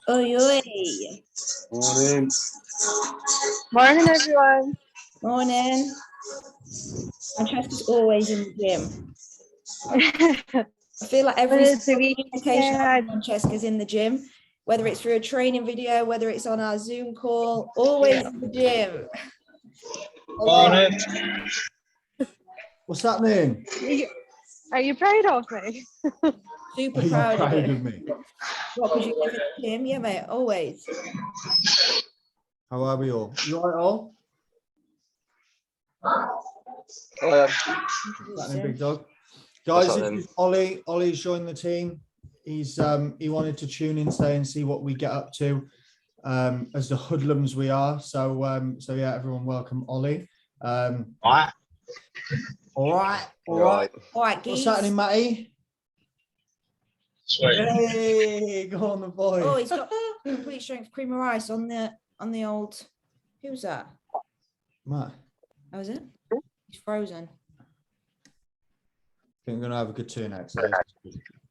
Oi, oi. Morning. Morning, everyone. Morning. Francesca's always in the gym. I feel like every communication with Francesca's in the gym, whether it's through a training video, whether it's on our Zoom call, always in the gym. Morning. What's happening? Are you proud of me? Super Are you proud proud of you. of me? What, because you live in the gym? Yeah, mate, always. How are we all? You all right, all? What's happening, big dog? Guys, this is Ollie. Ollie's joined the team. He's he wanted to tune in today and see what we get up to as the hoodlums we are. So yeah, everyone welcome Ollie. All right. What's happening, Matty? Sweet. Hey, go on the boy. Oh, he's got complete strength cream of ice on the old. Who's that? Matt. Oh, is it? He's frozen. I think we're gonna have a good turnout today.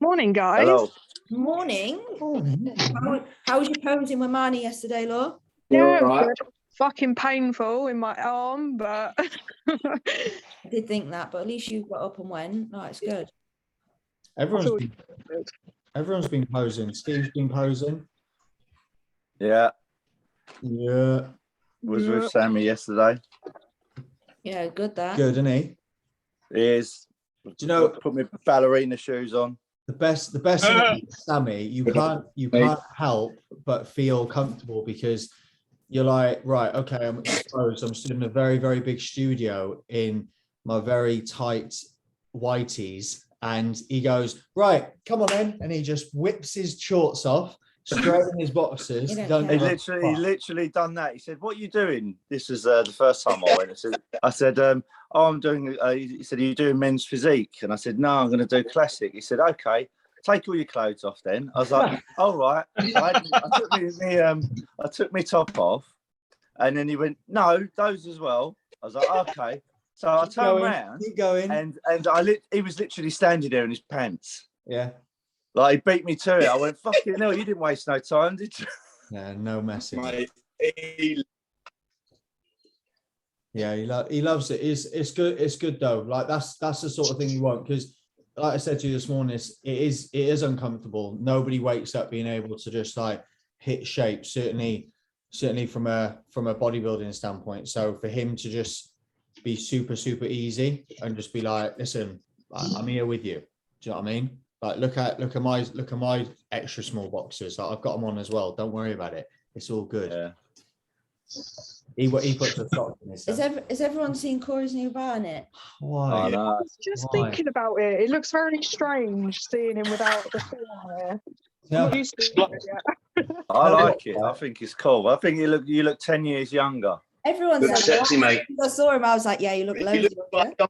Morning, guys. Hello. Morning. How was your posing with Marnie yesterday, Laura? Yeah, right. Fucking painful in my arm, but I did think that, but at least you got up and went. No, it's good. Everyone's been posing. Steve's been posing. Yeah. Yeah. Was with Sammy yesterday. Yeah, good that. Good, isn't he? He is. Do you know? Put my ballerina shoes on. The best thing, Sammy, you can't help but feel comfortable because you're like, right, okay, I'm exposed. I'm still in a very, very big studio in my very tight whiteys. And he goes, right, come on then. And he just whips his shorts off, straight in his boxes. He literally done that. He said, what are you doing? This is the first time I went. I said, I'm doing, he said, are you doing men's physique? And I said, no, I'm going to do classic. He said, okay, take all your clothes off then. I was like, all right. So I took my top off. And then he went, no, those as well. I was like, okay. So I turned around, and he was literally standing there in his pants. Yeah. Like, he beat me to it. I went, fucking hell, you didn't waste no time, did you? Yeah, no message. Mate, Yeah, he loves it. It's good. It's good though. Like that's the sort of thing you want, because like I said to you this morning, it is uncomfortable. Nobody wakes up being able to just like hit shape. Certainly from a bodybuilding standpoint. So for him to just be super, super easy and just be like, listen, I'm here with you. Do you know what I mean? Like look at my extra small boxes. Like, I've got them on as well. Don't worry about it. It's all good. Yeah. He puts a sock in his head. Has everyone seen Corey's new Barnet? Why? I know. just thinking about it, it looks very strange seeing him without the thing here. Yeah. I like it. I think it's cool. I think you look 10 years younger. Everyone's Look sexy, mate. I saw him, I was like, yeah, you look loads younger.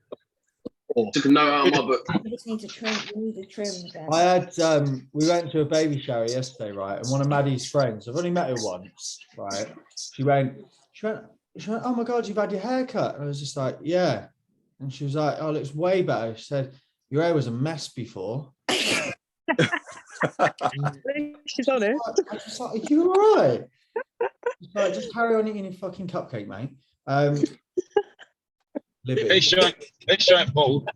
Took a note out of my book. You just need to trim. You need to trim again. I had we went to a baby shower yesterday, right? And one of Maddie's friends, I've only met her once, right? She went, oh my God, you've had your hair cut. And I was just like, yeah. And she was like, oh, it looks way better. She said, your hair was a mess before. She's on it. I was just like, are you all right? Like, just carry on eating your fucking cupcake, mate. It's showing bald.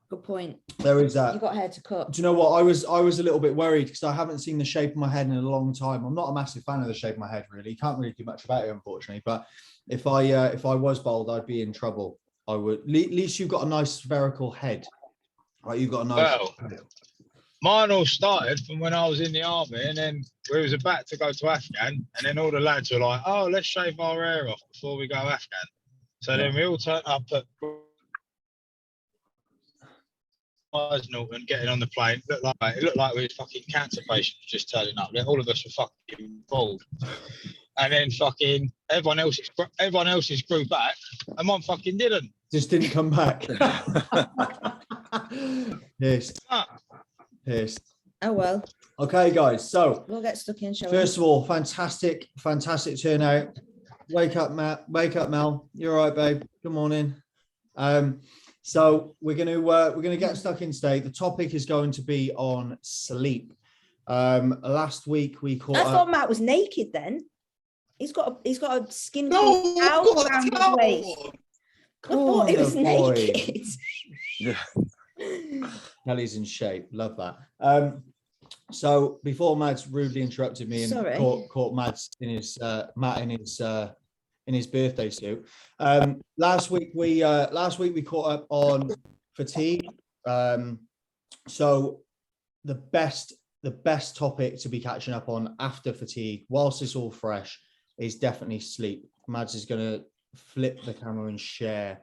Good point. There is that. You got hair to cut. Do you know what? I was a little bit worried because I haven't seen the shape of my head in a long time. I'm not a massive fan of the shape of my head, really. You can't really do much about it, unfortunately. But if I was bald, I'd be in trouble. I would. At least you've got a nice spherical head. Right, you've got a nice. Head. Mine all started from when I was in the army, and then we was about to go to Afghan, and then all the lads were like, "Oh, let's shave our hair off before we go Afghan." So then we all turned up at Norton, getting on the plane. It looked like we were fucking cancer patients just turning up. Then all of us were fucking bald, and then fucking everyone else's grew back, and mine fucking didn't. Just didn't come back. Yes. Yes. Oh well. Okay, guys. So we'll get stuck in. First of all, fantastic turnout. Wake up, Matt. Wake up, Mel. You're all right, babe. Good morning. So we're gonna get stuck in today. The topic is going to be on sleep. Last week we caught I up. thought Matt was naked then. He's got a skin No, towel I've around got his a waist. towel. I thought he was Corner boy. naked. Yeah. Kelly's in shape. Love that. So before Mads rudely interrupted me and Sorry. caught Mads in his Matt in his birthday suit. Last week we caught up on fatigue. So the best topic to be catching up on after fatigue, whilst it's all fresh, is definitely sleep. Mads is going to flip the camera and share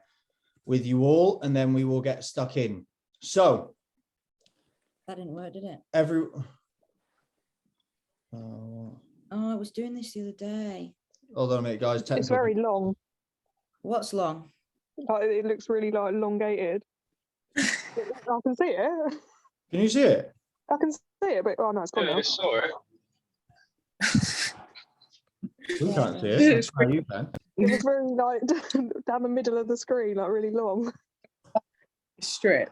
with you all, and then we will get stuck in. So That didn't work, did it? Oh, I was doing this the other day. hold on a minute, guys. It's very long. What's long? It looks really like elongated. I can see it. Can you see it? I can see it, but oh no, it's gone Yeah, now. I saw it. We can't see it. That's how you can. It was very like down the middle of the screen, like really long. Strip.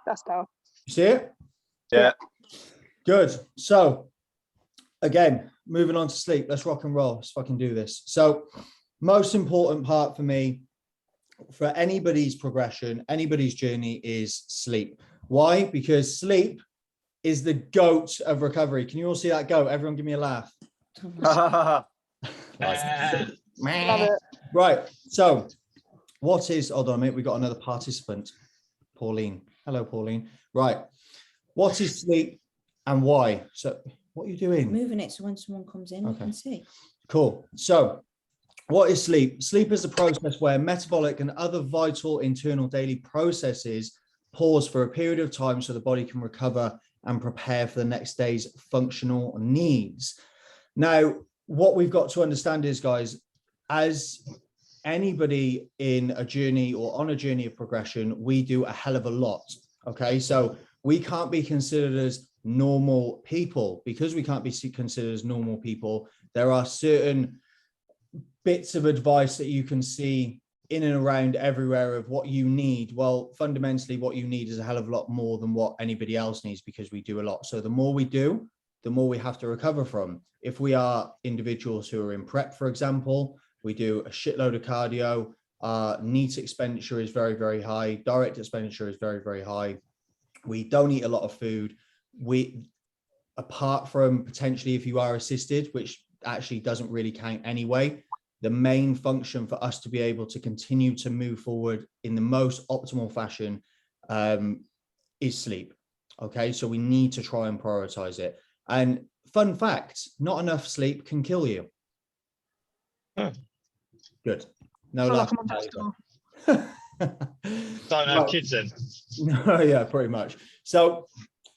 That's now. You see it? Yeah. Good. So again, moving on to sleep. Let's rock and roll. Let's fucking do this. So most important part for me, for anybody's progression, anybody's journey, is sleep. Why? Because sleep is the goat of recovery. Can you all see that goat? Everyone give me a laugh. Love it. Right. So what is, hold on a minute, we got another participant, Pauline. Hello, Pauline. Right. What is sleep and why? So what are you doing? Moving it so when someone comes in, you Okay. can see. Cool. So what is sleep? Sleep is a process where metabolic and other vital internal daily processes pause for a period of time so the body can recover and prepare for the next day's functional needs. Now, what we've got to understand is, guys, as anybody in a journey or on a journey of progression, we do a hell of a lot. Okay, so we can't be considered as normal people. Because we can't be considered as normal people, there are certain bits of advice that you can see in and around everywhere of what you need. Well, fundamentally, what you need is a hell of a lot more than what anybody else needs, because we do a lot. So the more we do, the more we have to recover from. If we are individuals who are in prep, for example, we do a shitload of cardio. NEAT expenditure is very, very high. Direct expenditure is very, very high. We don't eat a lot of food. Apart from potentially if you are assisted, which actually doesn't really count anyway, the main function for us to be able to continue to move forward in the most optimal fashion is sleep. Okay, so we need to try and prioritize it. And fun fact, not enough sleep can kill you. Good. No Feel laugh. like I'm on Don't have kids then. No, yeah, pretty much. So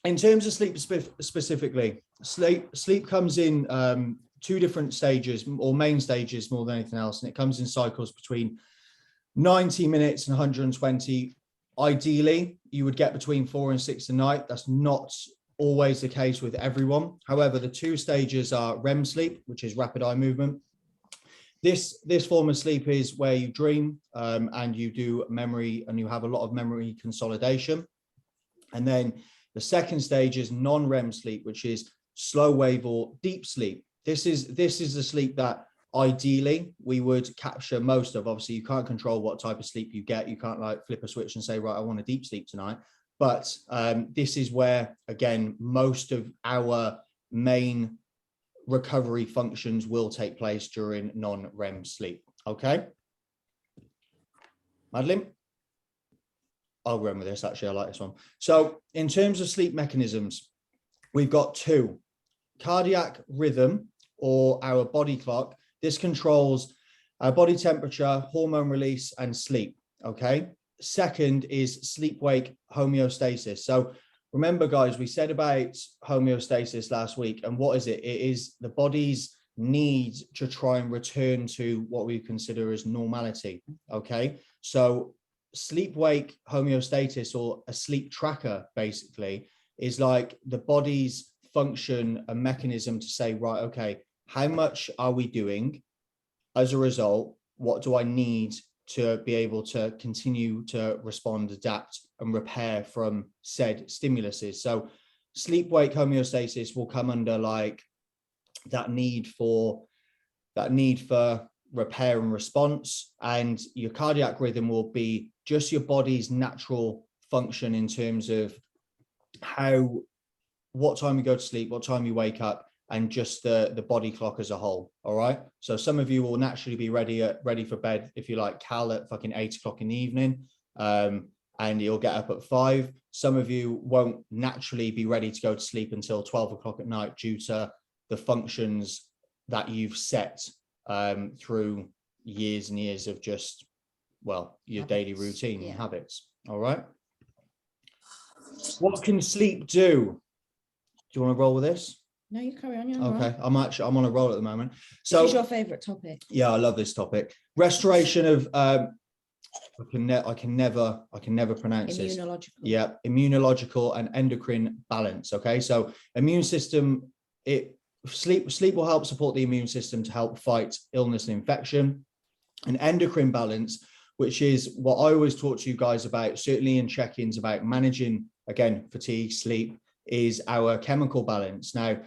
in terms of sleep specifically, sleep comes in two different stages, or main stages more than anything else, and it comes in cycles between 90 minutes and 120. Ideally, you would get between 4 and 6 a night. That's not always the case with everyone. However, the two stages are REM sleep, which is rapid eye movement. This form of sleep is where you dream and you do memory, and you have a lot of memory consolidation. And then the second stage is non-REM sleep, which is slow wave or deep sleep. This is the sleep that ideally we would capture most of. Obviously, you can't control what type of sleep you get. You can't like flip a switch and say, right, I want a deep sleep tonight. But this is where, again, most of our main recovery functions will take place during non-REM sleep. Okay, Madeline? I'll run with this, actually. I like this one. So in terms of sleep mechanisms, we've got two: cardiac rhythm, or our body clock. This controls our body temperature, hormone release, and sleep. Okay. Second is sleep-wake homeostasis. So remember, guys, we said about homeostasis last week, and what is it? It is the body's need to try and return to what we consider as normality. Okay. So sleep-wake homeostasis, or a sleep tracker, basically is like the body's function, a mechanism to say, right, okay, how much are we doing? As a result, what do I need to be able to continue to respond, adapt, and repair from said stimuluses? So sleep-wake homeostasis will come under like that need for repair and response, and your cardiac rhythm will be just your body's natural function in terms of what time you go to sleep, what time you wake up, and just the body clock as a whole. All right. So some of you will naturally be ready for bed, if you like, Cal, at fucking 8 o'clock in the evening, and you'll get up at 5. Some of you won't naturally be ready to go to sleep until 12 o'clock at night due to the functions that you've set through years and years of just, well, your daily routine and habits. All right. What can sleep do? Do you want to roll with this? No, you carry on. Okay, I'm on a roll at the moment. So this is your favorite topic. Yeah, I love this topic. Restoration of I can never pronounce this. Immunological. Yeah, immunological and endocrine balance. Okay, so immune system, sleep will help support the immune system to help fight illness and infection. And endocrine balance, which is what I always talk to you guys about, certainly in check-ins, about managing, again, fatigue, sleep, is our chemical balance. Now,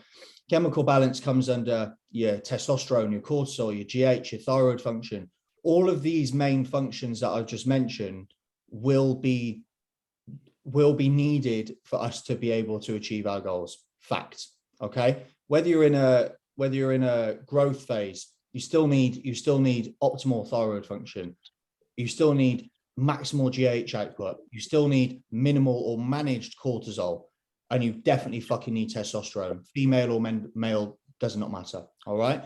chemical balance comes under your testosterone, your cortisol, your GH, your thyroid function. All of these main functions that I've just mentioned will be needed for us to be able to achieve our goals. Fact. Okay. Whether you're in a growth phase, you still need optimal thyroid function. You still need maximal GH output. You still need minimal or managed cortisol. And you definitely fucking need testosterone. Female or male, does not matter. All right.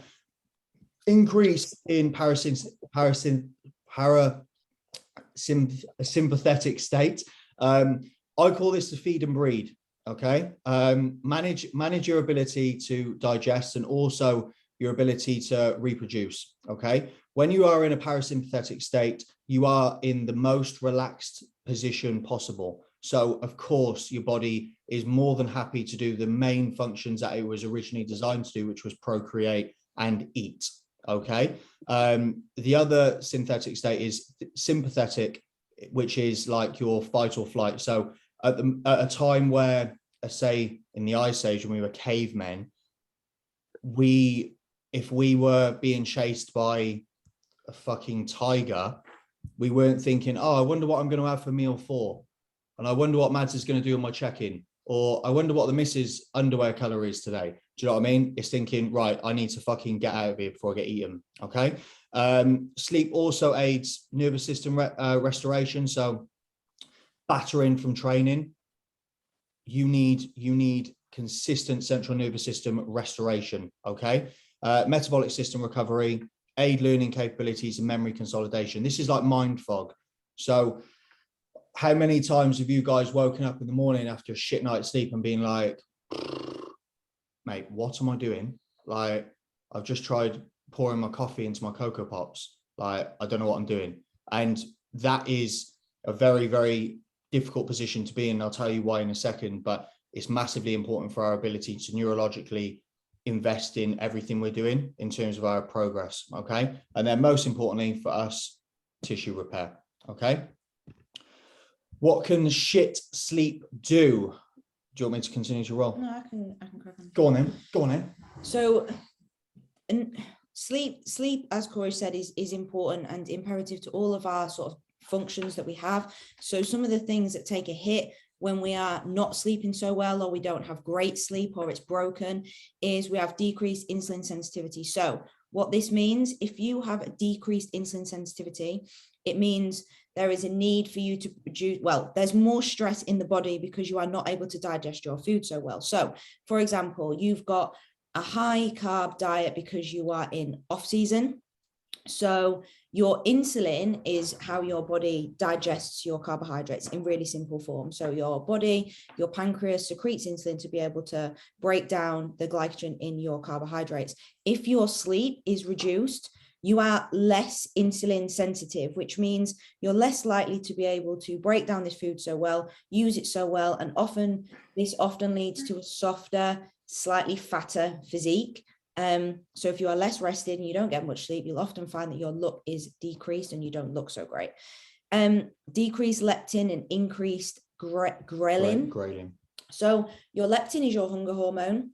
Increase in parasympathetic state. I call this the feed and breed. Okay. Manage your ability to digest and also your ability to reproduce. Okay. When you are in a parasympathetic state, you are in the most relaxed position possible. So, of course, your body is more than happy to do the main functions that it was originally designed to do, which was procreate and eat. Okay. The other synthetic state is sympathetic, which is like your fight or flight. So, at a time where, say, in the Ice Age, when we were cavemen, if we were being chased by a fucking tiger, we weren't thinking, oh, I wonder what I'm going to have for meal 4. And I wonder what Mads is going to do on my check-in. Or I wonder what the missus' underwear color is today. Do you know what I mean? It's thinking, right, I need to fucking get out of here before I get eaten. Okay. Sleep also aids nervous system restoration. So battering from training, you need consistent central nervous system restoration. Okay. Metabolic system recovery, aid learning capabilities and memory consolidation. This is like mind fog. So how many times have you guys woken up in the morning after a shit night's sleep and been like, mate, what am I doing? Like, I've just tried pouring my coffee into my Cocoa Pops. Like, I don't know what I'm doing. And that is a very, very difficult position to be in. I'll tell you why in a second, but it's massively important for our ability to neurologically invest in everything we're doing in terms of our progress. Okay. And then most importantly for us, tissue repair. Okay. What can shit sleep do? Do you want me to continue to roll? No, I can crack on. Go on then. So, and sleep, as Corey said, is important and imperative to all of our sort of functions that we have. So some of the things that take a hit when we are not sleeping so well, or we don't have great sleep, or it's broken, is we have decreased insulin sensitivity. So what this means, if you have a decreased insulin sensitivity, it means there is a need for you to produce, well, there's more stress in the body because you are not able to digest your food so well. So, for example, you've got a high carb diet because you are in off season. So your insulin is how your body digests your carbohydrates in really simple form. So your body, your pancreas secretes insulin to be able to break down the glycogen in your carbohydrates. If your sleep is reduced, you are less insulin sensitive, which means you're less likely to be able to break down this food so well, use it so well. And this often leads to a softer, slightly fatter physique. So if you are less rested and you don't get much sleep, you'll often find that your look is decreased and you don't look so great. Decreased leptin and increased ghrelin. So your leptin is your hunger hormone.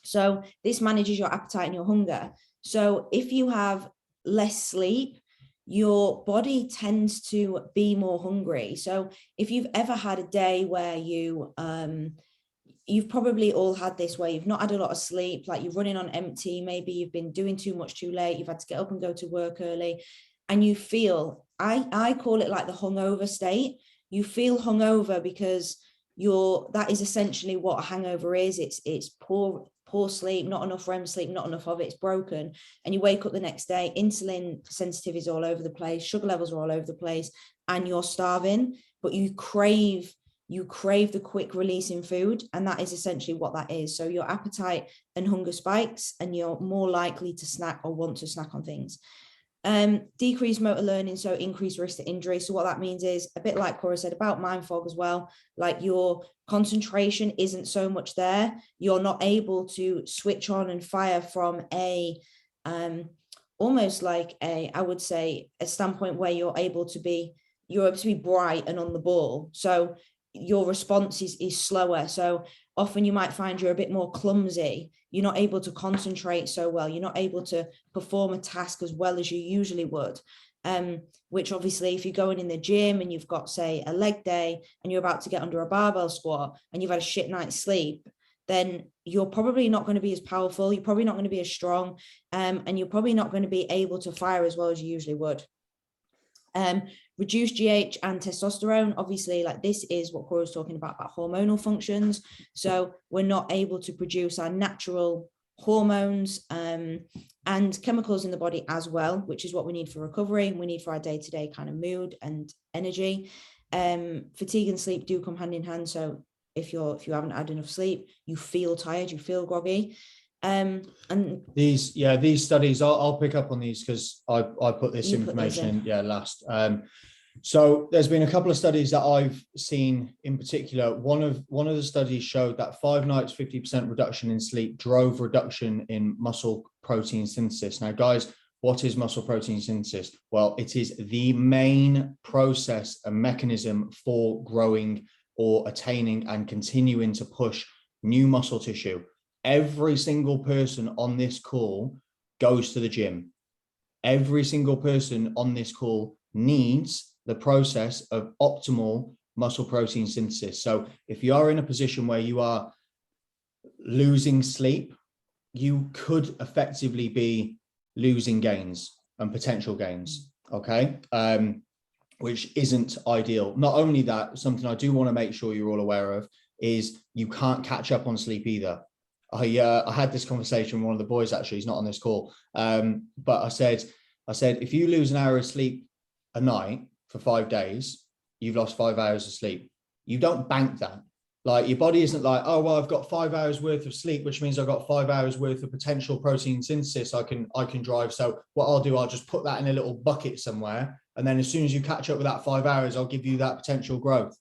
So this manages your appetite and your hunger. So if you have less sleep, your body tends to be more hungry. So if you've ever had a day where you've probably all had this, where you've not had a lot of sleep, like you're running on empty, maybe you've been doing too much too late, you've had to get up and go to work early, and you feel, I call it like the hungover state. You feel hungover because that is essentially what a hangover is. It's poor sleep, not enough REM sleep, not enough of it, it's broken. And you wake up the next day, insulin sensitivity is all over the place, sugar levels are all over the place, and you're starving, but you crave the quick releasing food. And that is essentially what that is. So your appetite and hunger spikes, and you're more likely to snack or want to snack on things. Decreased motor learning, so increased risk to injury. So what that means is, a bit like Cora said about mind fog as well, like your concentration isn't so much there. You're not able to switch on and fire from almost like I would say, a standpoint where you're able to be bright and on the ball. So your response is slower. So often you might find you're a bit more clumsy. You're not able to concentrate so well. You're not able to perform a task as well as you usually would. Which obviously, if you're going in the gym and you've got, say, a leg day and you're about to get under a barbell squat and you've had a shit night's sleep, then you're probably not going to be as powerful. You're probably not going to be as strong, and you're probably not going to be able to fire as well as you usually would. Reduced GH and testosterone, obviously, like this is what Cora was talking about hormonal functions. So we're not able to produce our natural hormones and chemicals in the body as well, which is what we need for recovery and we need for our day-to-day kind of mood and energy. Fatigue and sleep do come hand in hand. So if you haven't had enough sleep, you feel tired, you feel groggy. And these studies, I'll pick up on these because I put this information in last. So there's been a couple of studies that I've seen in particular. One of the studies showed that 5 nights, 50% reduction in sleep drove reduction in muscle protein synthesis. Now, guys, what is muscle protein synthesis? Well, it is the main process and mechanism for growing or attaining and continuing to push new muscle tissue. Every single person on this call goes to the gym. Every single person on this call needs the process of optimal muscle protein synthesis. So if you are in a position where you are losing sleep, you could effectively be losing gains and potential gains, okay? Which isn't ideal. Not only that, something I do want to make sure you're all aware of is you can't catch up on sleep either. I had this conversation with one of the boys, actually, he's not on this call, but I said, if you lose an hour of sleep a night for 5 days, you've lost 5 hours of sleep. You don't bank that. Like, your body isn't like, oh, well, I've got 5 hours worth of sleep, which means I've got 5 hours worth of potential protein synthesis I can drive. So what I'll do, I'll just put that in a little bucket somewhere. And then as soon as you catch up with that 5 hours, I'll give you that potential growth.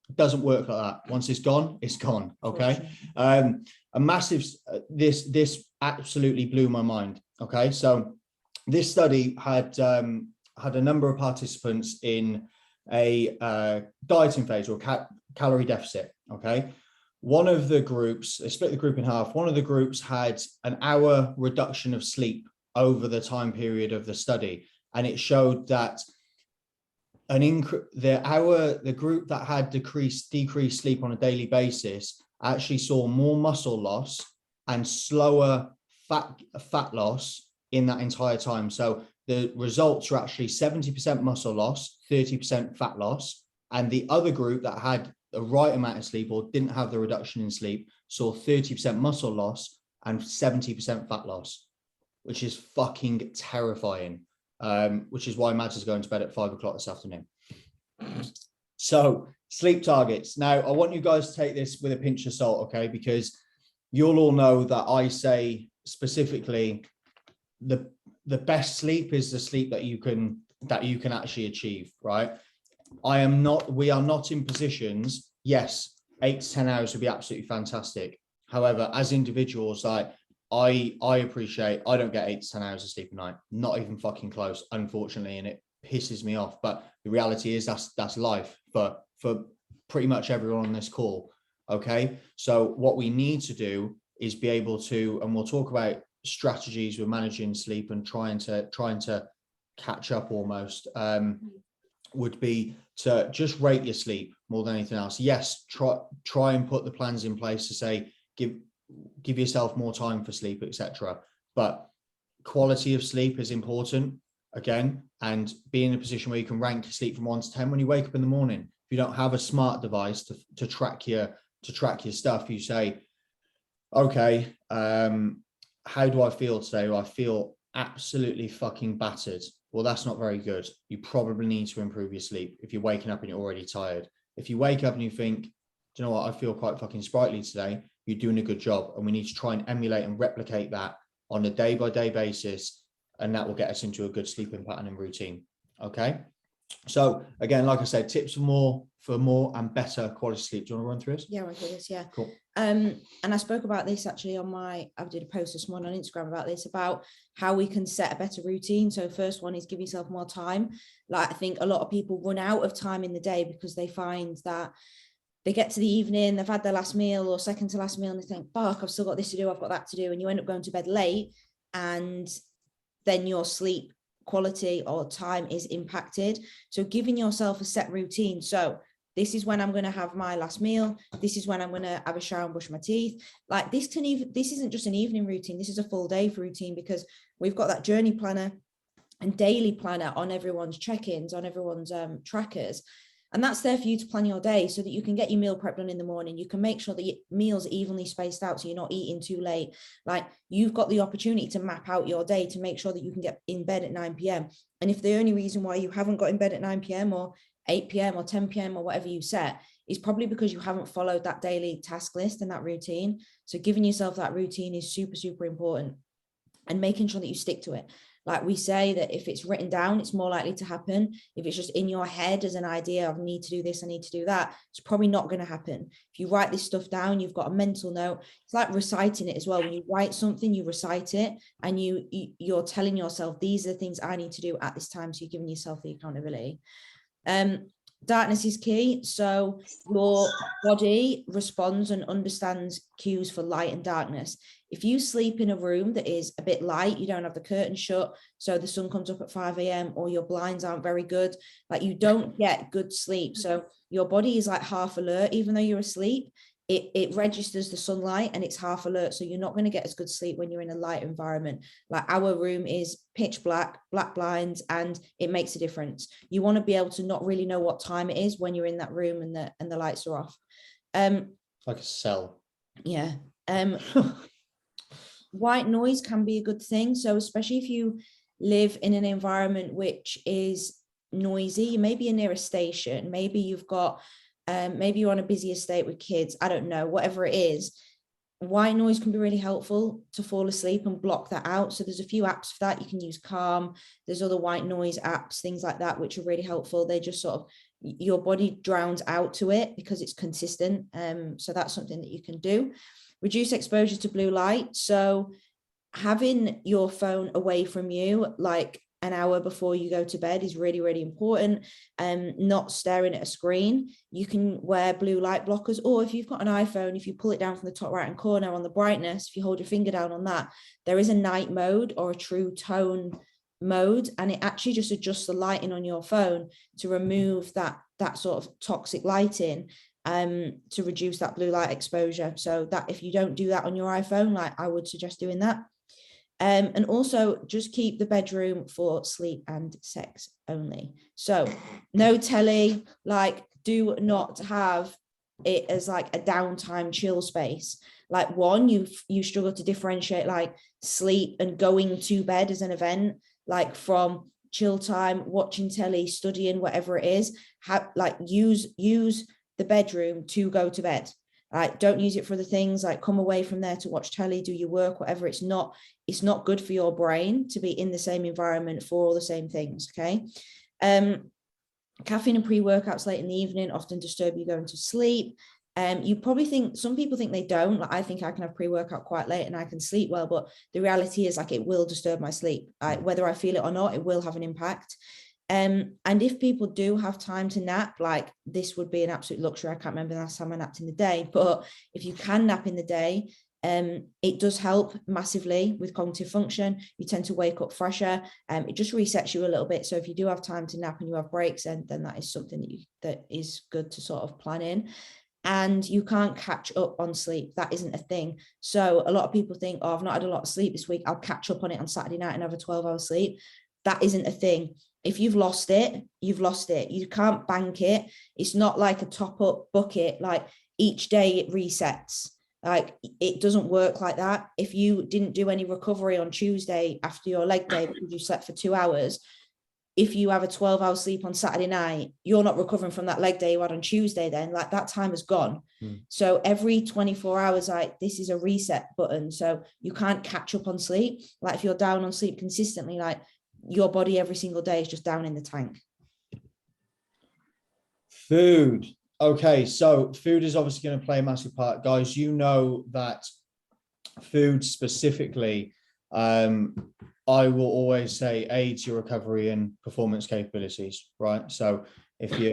It doesn't work like that. Once it's gone, it's gone. Okay. A massive, this absolutely blew my mind. Okay. So this study had a number of participants in a dieting phase or calorie deficit. Okay. One of the groups, they split the group in half. One of the groups had an hour reduction of sleep over the time period of the study. And it showed that the group that had decreased sleep on a daily basis actually saw more muscle loss and slower fat loss in that entire time. So the results were actually 70% muscle loss, 30% fat loss. And the other group that had the right amount of sleep or didn't have the reduction in sleep saw 30% muscle loss and 70% fat loss, which is fucking terrifying. Which is why Mads is going to bed at 5 o'clock this afternoon. So sleep targets. Now, I want you guys to take this with a pinch of salt, okay? Because you'll all know that I say specifically the best sleep is the sleep that you can actually achieve, right? We are not in positions. Yes, 8 to 10 hours would be absolutely fantastic. However, as individuals, I appreciate I don't get 8 to 10 hours of sleep a night, not even fucking close, unfortunately, and it pisses me off. But the reality is that's life for pretty much everyone on this call. Okay. So what we need to do is be able to, and we'll talk about strategies with managing sleep and trying to catch up almost, would be to just rate your sleep more than anything else. Yes, try and put the plans in place to say, give yourself more time for sleep, etc. But quality of sleep is important again, and be in a position where you can rank sleep from 1 to 10 when you wake up in the morning. If you don't have a smart device to track your stuff, you say, okay, how do I feel today? Well, I feel absolutely fucking battered. Well, that's not very good. You probably need to improve your sleep if you're waking up and you're already tired. If you wake up and you think, do you know what, I feel quite fucking sprightly today, you're doing a good job. And we need to try and emulate and replicate that on a day-by-day basis. And that will get us into a good sleeping pattern and routine. Okay. So again, like I said, tips for more and better quality sleep. Do you want to run through this? Yeah, I do this. Yeah. Cool. And I spoke about this actually I did a post this morning on Instagram about this, about how we can set a better routine. So first one is give yourself more time. Like, I think a lot of people run out of time in the day because they find that they get to the evening, they've had their last meal or second to last meal, and they think, fuck, I've still got this to do, I've got that to do. And you end up going to bed late, and then your sleep quality or time is impacted. So giving yourself a set routine. So this is when I'm going to have my last meal. This is when I'm going to have a shower and brush my teeth. Like, this isn't just an evening routine. This is a full day routine, because we've got that journey planner and daily planner on everyone's check-ins, on everyone's trackers. And that's there for you to plan your day so that you can get your meal prep done in the morning. You can make sure that your meals are evenly spaced out so you're not eating too late. Like, you've got the opportunity to map out your day to make sure that you can get in bed at 9 p.m. And if the only reason why you haven't got in bed at 9 p.m. or 8 p.m. or 10 p.m. or whatever you set is probably because you haven't followed that daily task list and that routine. So giving yourself that routine is super, super important, and making sure that you stick to it. Like we say, that if it's written down, it's more likely to happen. If it's just in your head as an idea of, need to do this, I need to do that, it's probably not going to happen. If you write this stuff down, you've got a mental note. It's like reciting it as well. When you write something, you recite it, and you're telling yourself, these are the things I need to do at this time. So you're giving yourself the accountability. Darkness is key. So your body responds and understands cues for light and darkness. If you sleep in a room that is a bit light, you don't have the curtain shut, so the sun comes up at 5 a.m, or your blinds aren't very good, like, you don't get good sleep. So your body is like half alert, even though you're asleep. It registers the sunlight and it's half alert. So you're not going to get as good sleep when you're in a light environment. Like, our room is pitch black blinds, and it makes a difference. You want to be able to not really know what time it is when you're in that room and the lights are off. Like a cell. Yeah. White noise can be a good thing. So especially if you live in an environment which is noisy, maybe you're near a station, maybe you've got maybe you're on a busy estate with kids, I don't know, whatever it is, white noise can be really helpful to fall asleep and block that out. So there's a few apps for that. You can use Calm. There's other white noise apps, things like that, which are really helpful. They just sort of, your body drowns out to it because it's consistent. So that's something that you can do. Reduce exposure to blue light. So having your phone away from you, like an hour before you go to bed, is really, really important. Not staring at a screen. You can wear blue light blockers, or if you've got an iPhone, if you pull it down from the top right hand corner on the brightness, if you hold your finger down on that, there is a night mode or a true tone mode, and it actually just adjusts the lighting on your phone to remove that sort of toxic lighting, to reduce that blue light exposure. So that, if you don't do that on your iPhone, like, I would suggest doing that. And also just keep the bedroom for sleep and sex only. So no telly, like, do not have it as like a downtime chill space. Like, one, you struggle to differentiate like sleep and going to bed as an event, like from chill time, watching telly, studying, whatever it is. Use the bedroom to go to bed. Like, don't use it for the things, like, come away from there to watch telly, do your work, whatever. It's not good for your brain to be in the same environment for all the same things. Okay. Caffeine and pre-workouts late in the evening often disturb you going to sleep. You probably think, some people think they don't, like, I think I can have pre-workout quite late and I can sleep well, but the reality is, like, it will disturb my sleep. Whether I feel it or not, it will have an impact. And if people do have time to nap, like this would be an absolute luxury. I can't remember the last time I napped in the day, but if you can nap in the day, it does help massively with cognitive function. You tend to wake up fresher. It just resets you a little bit. So if you do have time to nap and you have breaks, then that is something that is good to sort of plan in. And you can't catch up on sleep. That isn't a thing. So a lot of people think, oh, I've not had a lot of sleep this week, I'll catch up on it on Saturday night and have a 12-hour sleep. That isn't a thing. If you've lost it, you've lost it. You can't bank it. It's not like a top up bucket. Like each day it resets. Like it doesn't work like that. If you didn't do any recovery on Tuesday after your leg day because you slept for 2 hours, if you have a 12-hour sleep on Saturday night, you're not recovering from that leg day you had on Tuesday then. Like that time is gone. So every 24 hours, like this is a reset button. So you can't catch up on sleep. Like if you're down on sleep consistently, like your body every single day is just down in the tank. Food. Okay, so food is obviously going to play a massive part. Guys, you know that food specifically, I will always say aids your recovery and performance capabilities, right? So if you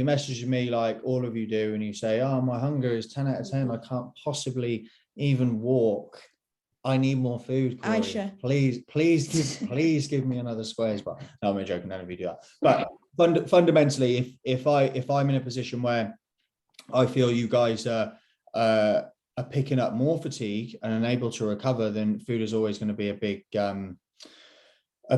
message me like all of you do and you say, oh, my hunger is 10 out of 10, I can't possibly even walk, I need more food, Corey. Aisha. Please give me another squares bar. No, I'm joking, none of you do that. But fundamentally, if I'm in a position where I feel you guys are picking up more fatigue and unable to recover, then food is always going to be a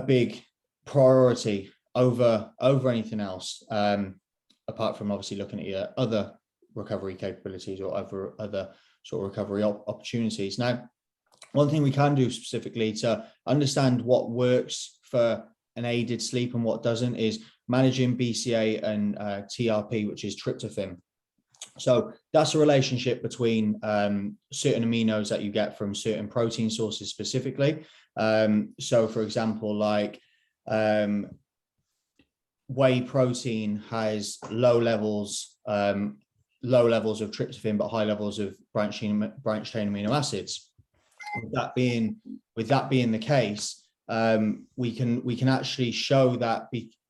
big priority over anything else, apart from obviously looking at your other recovery capabilities or other sort of recovery opportunities. Now, one thing we can do specifically to understand what works for an aided sleep and what doesn't is managing BCA and TRP, which is tryptophan. So that's a relationship between certain aminos that you get from certain protein sources specifically. So for example, like whey protein has low levels of tryptophan, but high levels of branched chain amino acids. With that being the case, we can actually show that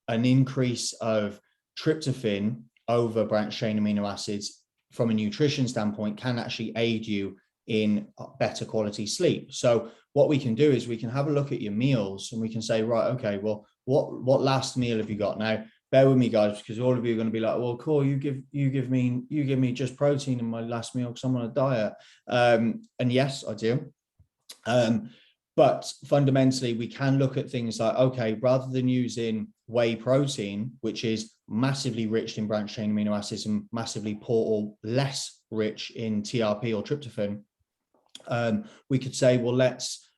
an increase of tryptophan over branched chain amino acids from a nutrition standpoint can actually aid you in better quality sleep. So what we can do is we can have a look at your meals and we can say, right, okay, well, what last meal have you got? Now, bear with me, guys, because all of you are going to be like, well, cool, you give me just protein in my last meal because I'm on a diet. And yes, I do. But fundamentally, we can look at things like, okay, rather than using whey protein, which is massively rich in branched chain amino acids and massively poor or less rich in TRP or tryptophan, we could say, well, let's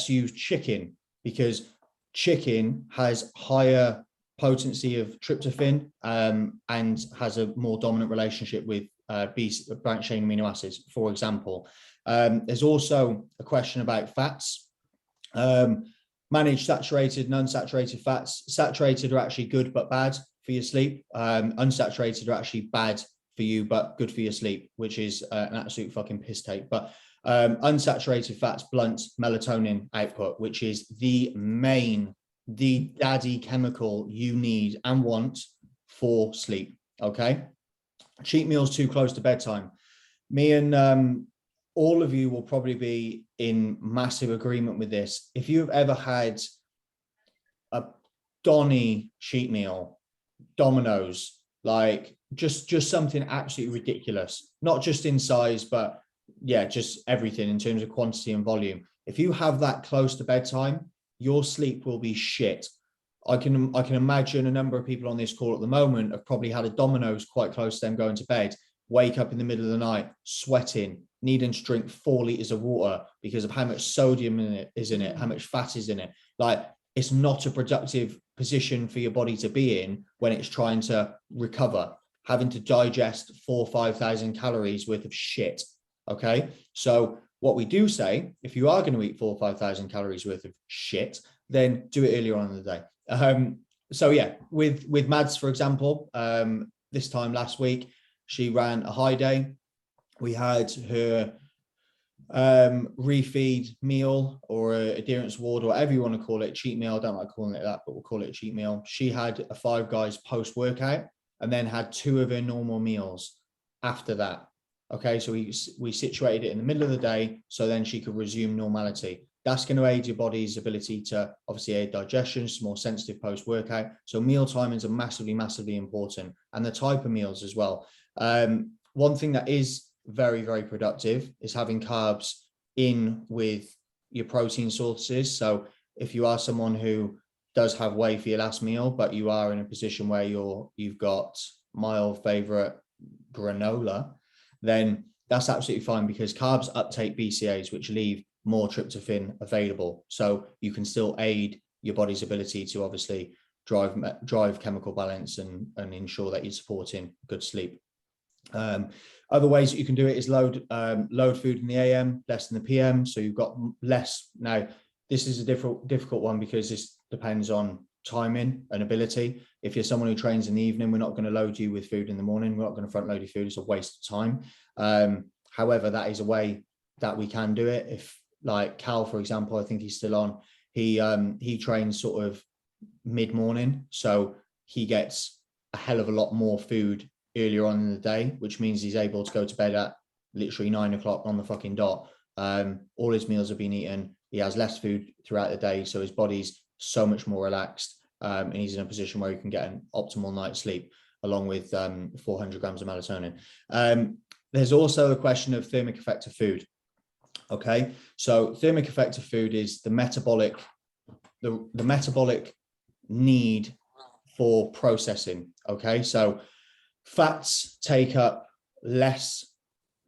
use chicken, because chicken has higher potency of tryptophan and has a more dominant relationship with branched chain amino acids, for example. There's also a question about fats. Manage saturated and unsaturated fats. Saturated are actually good but bad for your sleep. Unsaturated are actually bad for you but good for your sleep, which is an absolute fucking piss take. But unsaturated fats blunt melatonin output, which is the daddy chemical you need and want for sleep. Okay, cheat meals too close to bedtime. Me and all of you will probably be in massive agreement with this. If you've ever had a Donny cheat meal, Domino's, like just something absolutely ridiculous, not just in size, but yeah, just everything in terms of quantity and volume. If you have that close to bedtime, your sleep will be shit. I can imagine a number of people on this call at the moment have probably had a Domino's quite close to them going to bed, wake up in the middle of the night, sweating, needing to drink 4 liters of water because of how much sodium is in it, how much fat is in it. Like, it's not a productive position for your body to be in when it's trying to recover, having to digest 4,000 or 5,000 calories worth of shit. Okay. So what we do say, if you are going to eat 4,000 or 5,000 calories worth of shit, then do it earlier on in the day. So yeah, with Mads, for example, this time last week, she ran a high day. We had her refeed meal or a adherence ward, or whatever you want to call it, cheat meal. I don't like calling it that, but we'll call it a cheat meal. She had a Five Guys post-workout and then had 2 of her normal meals after that. Okay, so we situated it in the middle of the day so then she could resume normality. That's going to aid your body's ability to obviously aid digestion. It's more sensitive post-workout. So meal timings are massively, massively important, and the type of meals as well. One thing that is very, very productive is having carbs in with your protein sources. So if you are someone who does have whey for your last meal, but you are in a position where you've got my old favorite granola, then that's absolutely fine, because carbs uptake BCAAs, which leave more tryptophan available. So you can still aid your body's ability to obviously drive chemical balance and ensure that you're supporting good sleep. Other ways that you can do it is load food in the AM, less in the PM. So you've got less. Now, this is a difficult one because this depends on timing and ability. If you're someone who trains in the evening, we're not going to load you with food in the morning. We're not going to front load your food. It's a waste of time. However, that is a way that we can do it. If, like Cal, for example, I think he's still on. He trains sort of mid-morning, so he gets a hell of a lot more food earlier on in the day, which means he's able to go to bed at literally 9 o'clock on the fucking dot. All his meals have been eaten. He has less food throughout the day, so his body's so much more relaxed, and he's in a position where he can get an optimal night's sleep, along with 400 grams of melatonin. There's also the question of thermic effect of food. Okay, so thermic effect of food is the metabolic need for processing. Okay, so fats take up less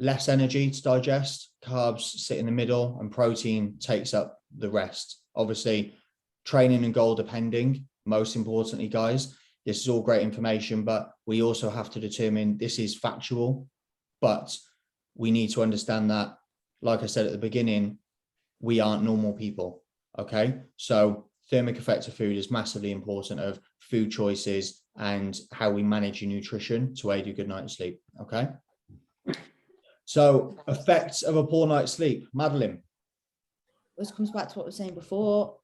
energy to digest, carbs sit in the middle, and protein takes up the rest. Obviously, training and goal depending, most importantly, guys, this is all great information, but we also have to determine, this is factual, but we need to understand that, like I said at the beginning, we aren't normal people. Okay, so thermic effect of food is massively important, of food choices and how we manage your nutrition to aid your good night's sleep. Okay, so effects of a poor night's sleep. Madeline. This comes back to what we were saying before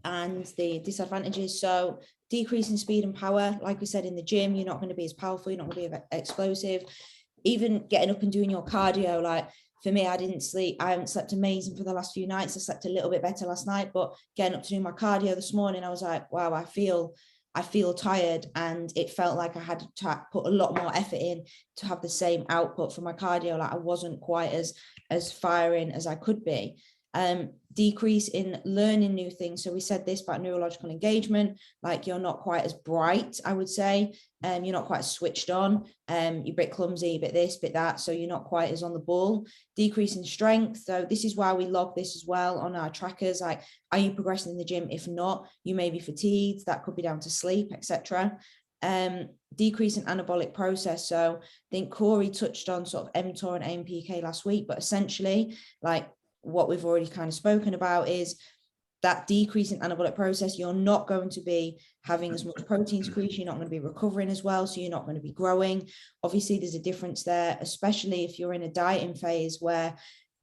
and the disadvantages. So decrease in speed and power, like we said, in the gym, you're not going to be as powerful, you're not going to be explosive. Even getting up and doing your cardio, like for me, I haven't slept amazing for the last few nights. I slept a little bit better last night, but getting up to do my cardio this morning, I was like, wow, I feel tired, and it felt like I had to put a lot more effort in to have the same output for my cardio. Like I wasn't quite as firing as I could be. Decrease in learning new things. So we said this about neurological engagement, like you're not quite as bright, I would say. You're not quite switched on. You're a bit clumsy, a bit this, bit that. So you're not quite as on the ball. Decrease in strength. So this is why we log this as well on our trackers. Like, are you progressing in the gym? If not, you may be fatigued. That could be down to sleep, etc. Decrease in anabolic process. So I think Corey touched on sort of mTOR and AMPK last week, but essentially, like what we've already kind of spoken about is that decrease in anabolic process. You're not going to be having as much protein secretion, you're not going to be recovering as well, so you're not going to be growing. Obviously, there's a difference there, especially if you're in a dieting phase where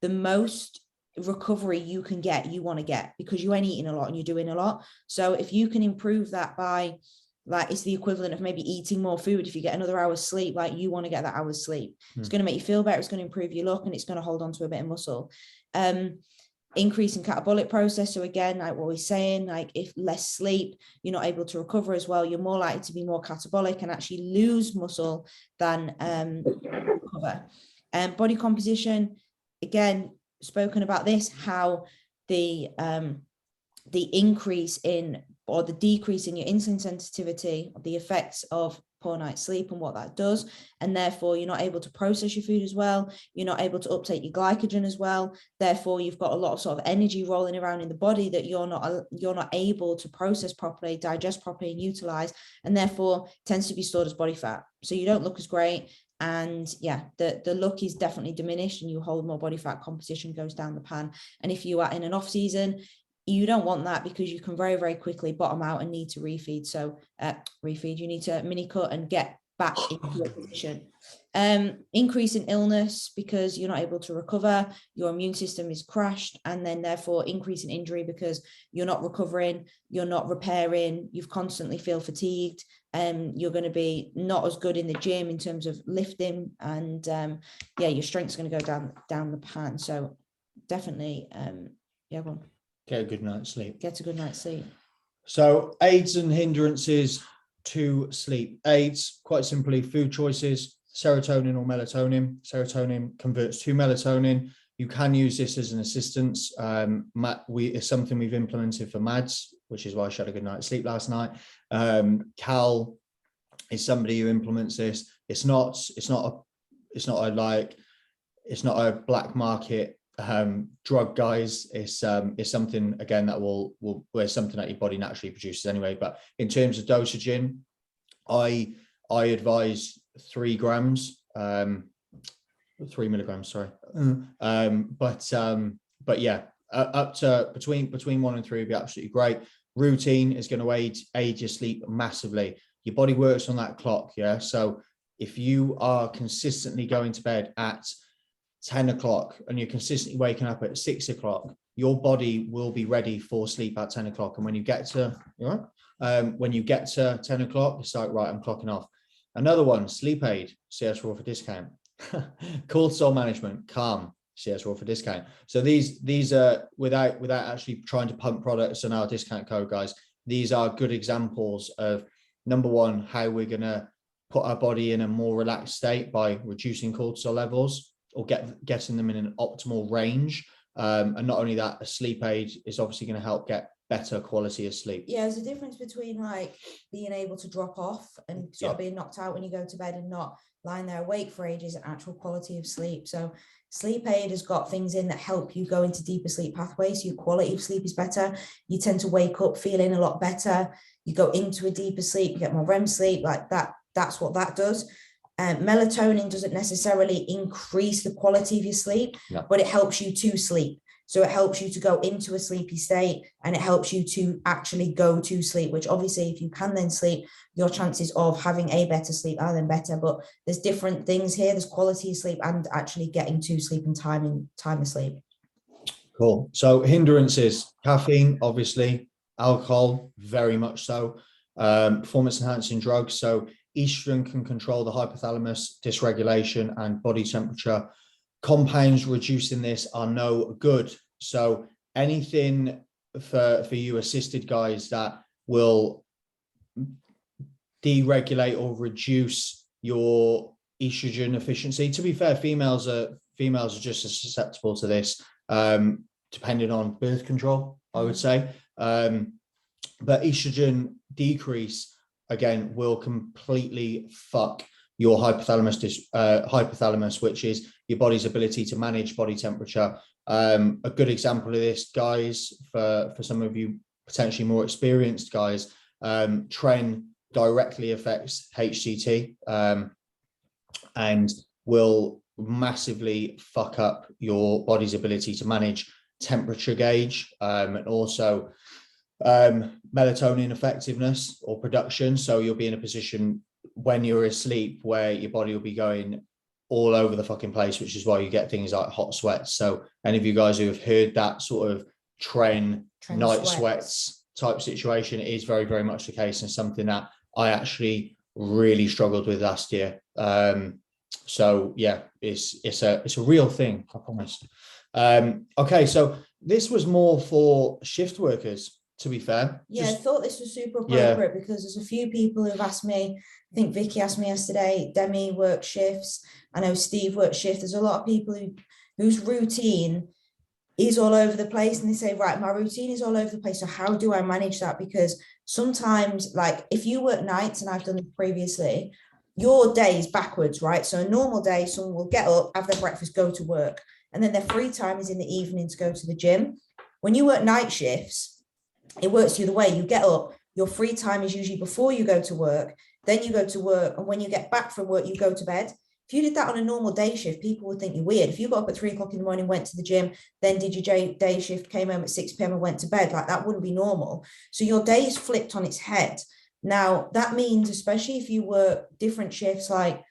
the most recovery you can get, you want to get, because you ain't eating a lot and you're doing a lot. So if you can improve that by, like, it's the equivalent of maybe eating more food. If you get another hour's sleep, like you want to get that hour's sleep. It's going to make you feel better. It's going to improve your look, and it's going to hold on to a bit of muscle. Increase in catabolic process. So again, like what we're saying, like if less sleep, you're not able to recover as well. You're more likely to be more catabolic and actually lose muscle than recover. Body composition, again, spoken about this, how the increase in or the decrease in your insulin sensitivity, the effects of poor night's sleep and what that does, and therefore you're not able to process your food as well, you're not able to uptake your glycogen as well, therefore you've got a lot of sort of energy rolling around in the body that you're not able to process properly, digest properly, and utilize, and therefore tends to be stored as body fat, so you don't look as great. And yeah, the look is definitely diminished, and you hold more body fat, composition goes down the pan. And if you are in an off season, you don't want that, because you can very, very quickly bottom out and need to refeed. So you need to mini cut and get back into your position. Increase in illness because you're not able to recover, your immune system is crashed, and then therefore increase in injury because you're not recovering, you're not repairing, you've constantly feel fatigued, and you're going to be not as good in the gym in terms of lifting, and your strength's going to go down the pan. So definitely, go on. Get a good night's sleep. Get a good night's sleep. So aids and hindrances to sleep. Aids, quite simply, food choices, serotonin or melatonin. Serotonin converts to melatonin. You can use this as an assistance. It's something we've implemented for Mads, which is why I had a good night's sleep last night. Cal is somebody who implements this. It's not a black market drug, guys. It's something, again, that will something that your body naturally produces anyway. But in terms of dosaging, I advise 3 grams, 3 milligrams, sorry. But yeah, up to between 1 and 3 would be absolutely great. Routine is going to aid your sleep massively. Your body works on that clock, yeah. So if you are consistently going to bed at 10 o'clock and you're consistently waking up at 6 o'clock, your body will be ready for sleep at 10 o'clock. And when you get to 10 o'clock, it's like, right, I'm clocking off. Another one, sleep aid, CS Raw for discount. Cortisol management, Calm, CS Raw for discount. So these are, without actually trying to pump products on our discount code, guys, these are good examples of, number one, how we're going to put our body in a more relaxed state by reducing cortisol levels, or getting them in an optimal range. And not only that, a sleep aid is obviously going to help get better quality of sleep. Yeah, there's a difference between like being able to drop off and sort of being knocked out when you go to bed and not lying there awake for ages, and actual quality of sleep. So sleep aid has got things in that help you go into deeper sleep pathways. So your quality of sleep is better. You tend to wake up feeling a lot better. You go into a deeper sleep, you get more REM sleep, like that. That's what that does. Melatonin doesn't necessarily increase the quality of your sleep, but it helps you to sleep. So it helps you to go into a sleepy state, and it helps you to actually go to sleep, which obviously if you can then sleep, your chances of having a better sleep are then better. But there's different things here. There's quality of sleep and actually getting to sleep and time of sleep. Cool. So hindrances, caffeine, obviously, alcohol, very much so, performance enhancing drugs. So estrogen can control the hypothalamus dysregulation and body temperature. Compounds reducing this are no good. So anything for you assisted guys that will deregulate or reduce your estrogen efficiency. To be fair, females are just as susceptible to this, depending on birth control, I would say. But estrogen decrease, again, will completely fuck your hypothalamus, which is your body's ability to manage body temperature. A good example of this, guys, for some of you potentially more experienced guys, tren directly affects HCT, and will massively fuck up your body's ability to manage temperature gauge, and also melatonin effectiveness or production. So you'll be in a position when you're asleep where your body will be going all over the fucking place, which is why you get things like hot sweats. So any of you guys who have heard that sort of trend night sweats type situation, it is very, very much the case, and something that I actually really struggled with last year. So yeah, it's a real thing, I promise. Okay, so this was more for shift workers, to be fair. I thought this was super appropriate because there's a few people who've asked me. I think Vicky asked me yesterday, Demi works shifts. I know Steve works shifts. There's a lot of people whose routine is all over the place, and they say, right, my routine is all over the place. So how do I manage that? Because sometimes, like if you work nights, and I've done it previously, your day is backwards, right? So a normal day, someone will get up, have their breakfast, go to work, and then their free time is in the evening to go to the gym. When you work night shifts, it works the other way. You get up, your free time is usually before you go to work, then you go to work, and when you get back from work, you go to bed. If you did that on a normal day shift, people would think you're weird. If you got up at 3 o'clock in the morning, went to the gym, then did your day shift, came home at 6 p.m. and went to bed, like that wouldn't be normal. So your day is flipped on its head. Now, that means, especially if you work different shifts, like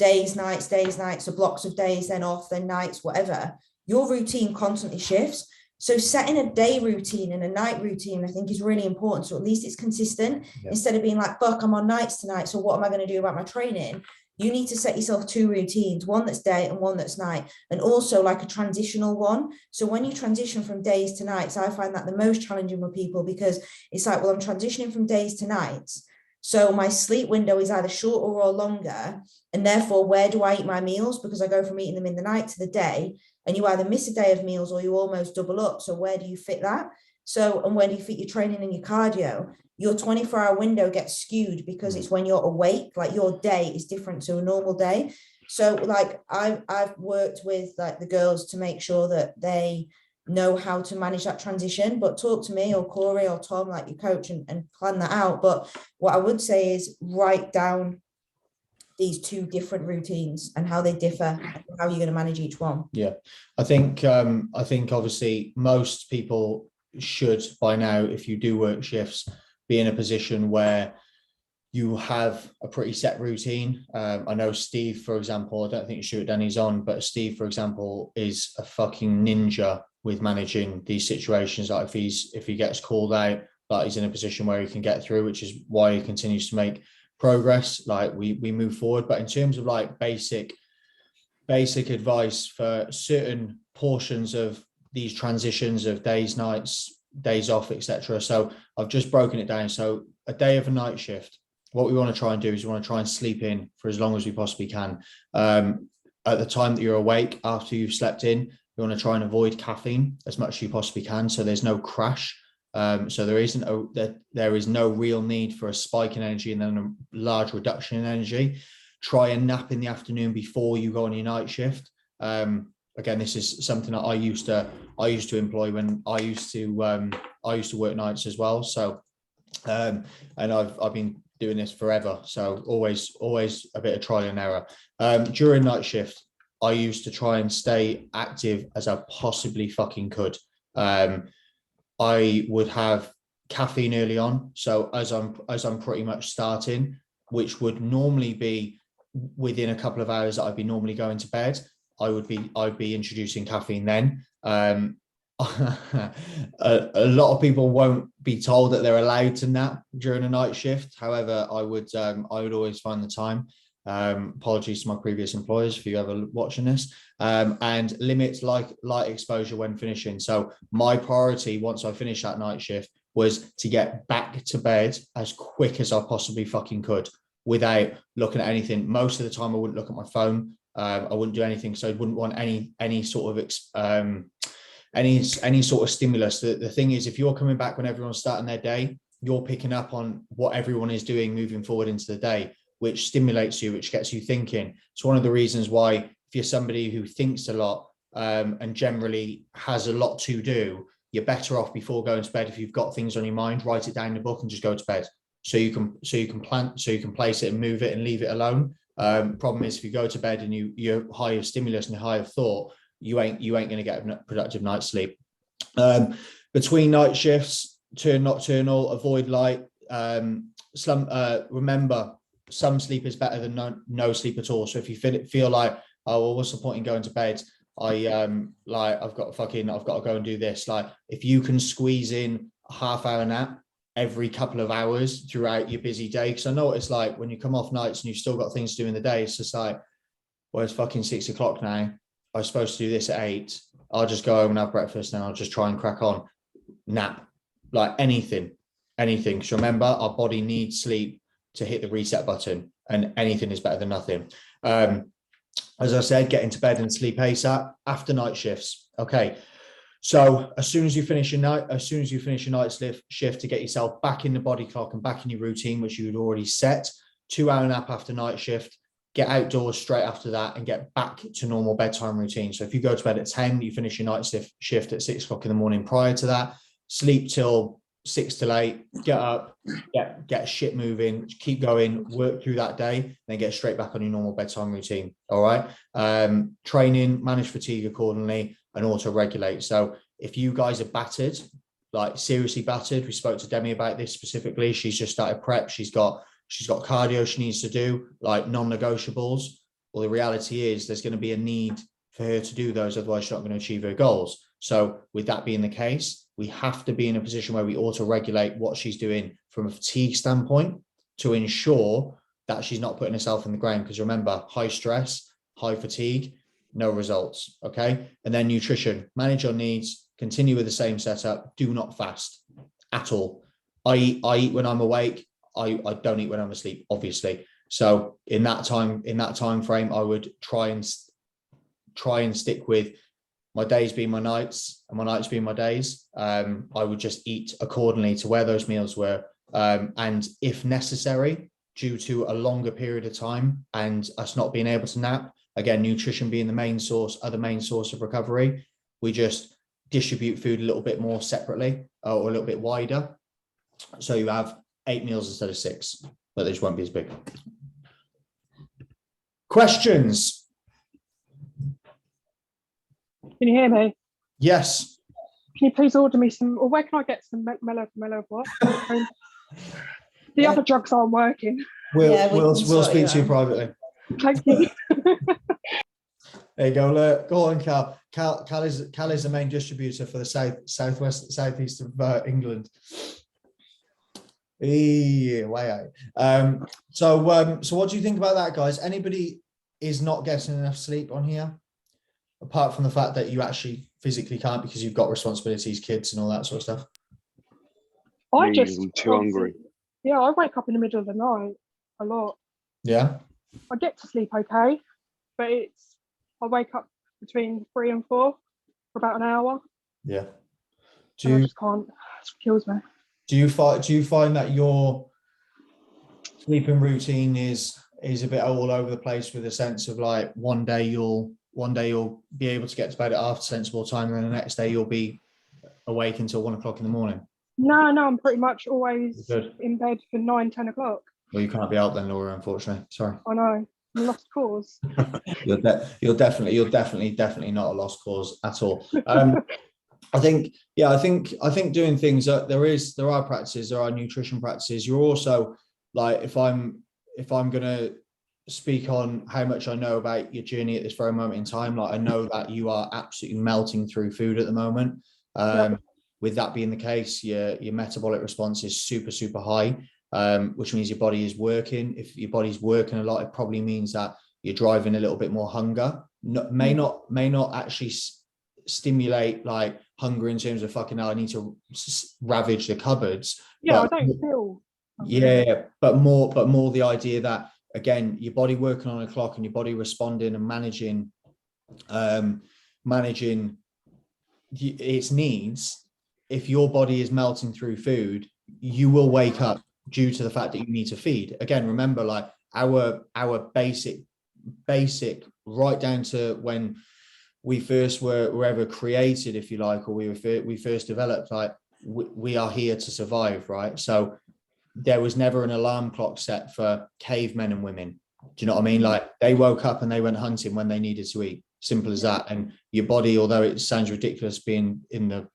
days, nights, or blocks of days, then off, then nights, whatever, your routine constantly shifts. So setting a day routine and a night routine, I think, is really important. So at least it's consistent. Instead of being like, fuck, I'm on nights tonight, so what am I going to do about my training? You need to set yourself 2 routines, one that's day and one that's night, and also like a transitional one. So when you transition from days to nights, I find that the most challenging with people, because it's like, well, I'm transitioning from days to nights, so my sleep window is either shorter or longer, and therefore where do I eat my meals? Because I go from eating them in the night to the day, and you either miss a day of meals or you almost double up. So where do you fit that? So, and where do you fit your training and your cardio? Your 24-hour window gets skewed because it's when you're awake. Like, your day is different to a normal day. So like I've worked with like the girls to make sure that they know how to manage that transition. But talk to me or Corey or Tom, like your coach, and plan that out. But what I would say is write down these 2 different routines and how they differ, how you're going to manage each one. Yeah, I think obviously most people should by now, if you do work shifts, be in a position where you have a pretty set routine. I know Steve, for example, I don't think Stuart Denny's on, but Steve, for example, is a fucking ninja with managing these situations. Like if he gets called out, like he's in a position where he can get through, which is why he continues to make progress. Like we move forward. But in terms of like basic advice for certain portions of these transitions of days, nights, days off, etc. So I've just broken it down. So a day of a night shift, what we want to try and do is we want to try and sleep in for as long as we possibly can. At the time that you're awake, after you've slept in, you want to try and avoid caffeine as much as you possibly can, so there's no crash. So there is no real need for a spike in energy and then a large reduction in energy. Try and nap in the afternoon before you go on your night shift. Again, this is something that I used to employ when I used to work nights as well. So, and I've been doing this forever. So always a bit of trial and error. During night shift, I used to try and stay active as I possibly fucking could. I would have caffeine early on. So as I'm pretty much starting, which would normally be within a couple of hours that I'd be normally going to bed, I'd be introducing caffeine then. A lot of people won't be told that they're allowed to nap during a night shift. However, I would always find the time. Apologies to my previous employers if you're ever watching this. And limit light exposure when finishing. So my priority once I finished that night shift was to get back to bed as quick as I possibly fucking could without looking at anything. Most of the time I wouldn't look at my phone. I wouldn't do anything. So I wouldn't want any sort of any sort of stimulus. The thing is, if you're coming back when everyone's starting their day, you're picking up on what everyone is doing moving forward into the day, which stimulates you, which gets you thinking. It's one of the reasons why if you're somebody who thinks a lot and generally has a lot to do, you're better off before going to bed. If you've got things on your mind, write it down in a book and just go to bed. So you can place it and move it and leave it alone. Problem is, if you go to bed and you're high of stimulus and high of thought, you ain't going to get a productive night's sleep. Between night shifts, turn nocturnal, avoid light. Remember, some sleep is better than no sleep at all. So if you feel like, oh well, what's the point in going to bed? I've got to go and do this. Like, if you can squeeze in a half-hour nap every couple of hours throughout your busy day, because I know what it's like when you come off nights and you've still got things to do in the day. It's just like, well, it's fucking 6 o'clock now. I was supposed to do this at 8. I'll just go home and have breakfast and I'll just try and crack on. Nap, like anything. Because remember, our body needs sleep to hit the reset button, and anything is better than nothing. As I said, get into bed and sleep ASAP after night shifts. Okay. So as soon as you finish your night shift, to get yourself back in the body clock and back in your routine, which you had already set, 2-hour nap after night shift, get outdoors straight after that and get back to normal bedtime routine. So if you go to bed at 10, you finish your night shift at 6 o'clock in the morning prior to that, sleep till 6 till 8, get up, get shit moving, keep going, work through that day, then get straight back on your normal bedtime routine. All right. Training, manage fatigue accordingly, and auto-regulate. So if you guys are battered, like seriously battered, we spoke to Demi about this specifically. She's just started prep. She's got cardio she needs to do, like non-negotiables. well, the reality is there's going to be a need for her to do those, otherwise she's not going to achieve her goals. So with that being the case, we have to be in a position where we auto-regulate what she's doing from a fatigue standpoint to ensure that she's not putting herself in the ground. Because remember, high stress, high fatigue, no results. Okay. And then nutrition, manage your needs, continue with the same setup, do not fast at all. I eat when I'm awake. I don't eat when I'm asleep, obviously. So in that time frame, I would try and stick with my days being my nights and my nights being my days. I would just eat accordingly to where those meals were. And if necessary, due to a longer period of time and us not being able to nap, again, nutrition being the main source of recovery, we just distribute food a little bit more separately or a little bit wider. So you have 8 meals instead of 6, but they just won't be as big. Questions? Can you hear me? Yes. Can you please order me some, or where can I get some mellow what? The other drugs aren't working. We'll speak to you privately. Thank you. There you go. Look, go on, Cal. Cal is the main distributor for the southeast of England. Yeah, way out. So what do you think about that, guys? Anybody is not getting enough sleep on here, apart from the fact that you actually physically can't because you've got responsibilities, kids, and all that sort of stuff? I'm too hungry. Yeah, I wake up in the middle of the night a lot. Yeah. I get to sleep okay, but I wake up between 3 and 4 for about an hour. Yeah. I just can't. It kills me. Do you find that your sleeping routine is a bit all over the place, with a sense of like one day you'll be able to get to bed at after sensible time, and then the next day you'll be awake until 1 o'clock in the morning? No, I'm pretty much always in bed for 9, 10 o'clock. Well, you can't be out then, Laura, unfortunately. Sorry. I know. I'm a lost cause. You're definitely not a lost cause at all. I think doing things that there are practices, there are nutrition practices. You're also like, if I'm gonna speak on how much I know about your journey at this very moment in time, like I know that you are absolutely melting through food at the moment. With that being the case, your metabolic response is super high, which means your body is working. If your body's working a lot, it probably means that you're driving a little bit more hunger. May not actually stimulate like hunger in terms of fucking, I need to ravage the cupboards. Yeah, I don't feel hungry. Yeah, but more the idea that, again, your body working on a clock and your body responding and managing its needs. If your body is melting through food, you will wake up due to the fact that you need to feed. Again, remember, like our basic right down to when we first were ever created, if you like, or we first developed, like we are here to survive, right? So there was never an alarm clock set for cavemen and women. Do you know what I mean? Like they woke up and they went hunting when they needed to eat. Simple as that. And your body, although it sounds ridiculous being in the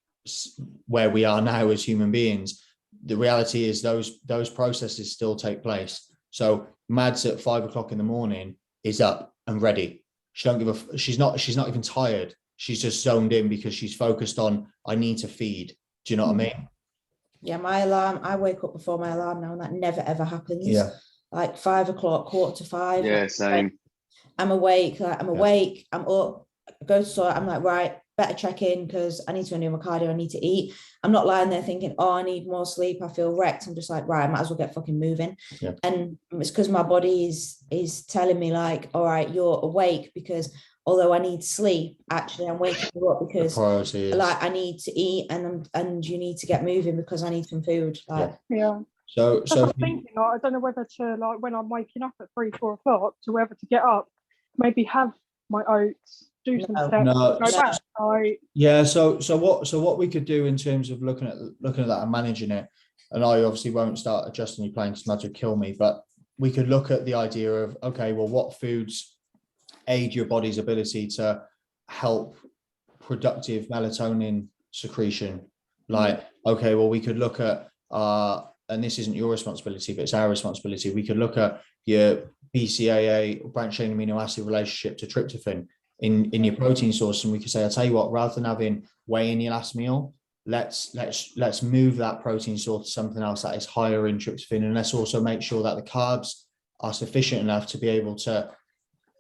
where we are now as human beings, the reality is those processes still take place. So Mads at 5 o'clock in the morning is up and ready. She's not even tired. She's just zoned in because she's focused on, I need to feed. Do you know what I mean? Yeah, my alarm, I wake up before my alarm now, and that never ever happens. Yeah. Like 5 o'clock, 4:45. Yeah, same. I'm awake, I'm up, I go to sort, I'm like, right, better check in because I need to go do my cardio, I need to eat. I'm not lying there thinking, oh, I need more sleep, I feel wrecked. I'm just like, right, I might as well get fucking moving. Yeah. And it's because my body is telling me like, all right, you're awake, because although I need sleep, actually I'm waking you up because like I need to eat and you need to get moving because I need some food. Like Yeah. So I'm thinking, like, I don't know whether to, like, when I'm waking up at 3, 4 o'clock, to whether to get up, maybe have my oats, do some steps, go back. Yeah. So what we could do in terms of looking at that and managing it, and I obviously won't start adjusting your plane because Mads would kill me, but we could look at the idea of, okay, well, what foods aid your body's ability to help productive melatonin secretion? Like, okay, well, we could look at and this isn't your responsibility, but it's our responsibility. We could look at your BCAA, branched chain amino acid relationship to tryptophan in your protein source, and we could say, I'll tell you what, rather than having whey in your last meal, let's move that protein source to something else that is higher in tryptophan, and let's also make sure that the carbs are sufficient enough to be able to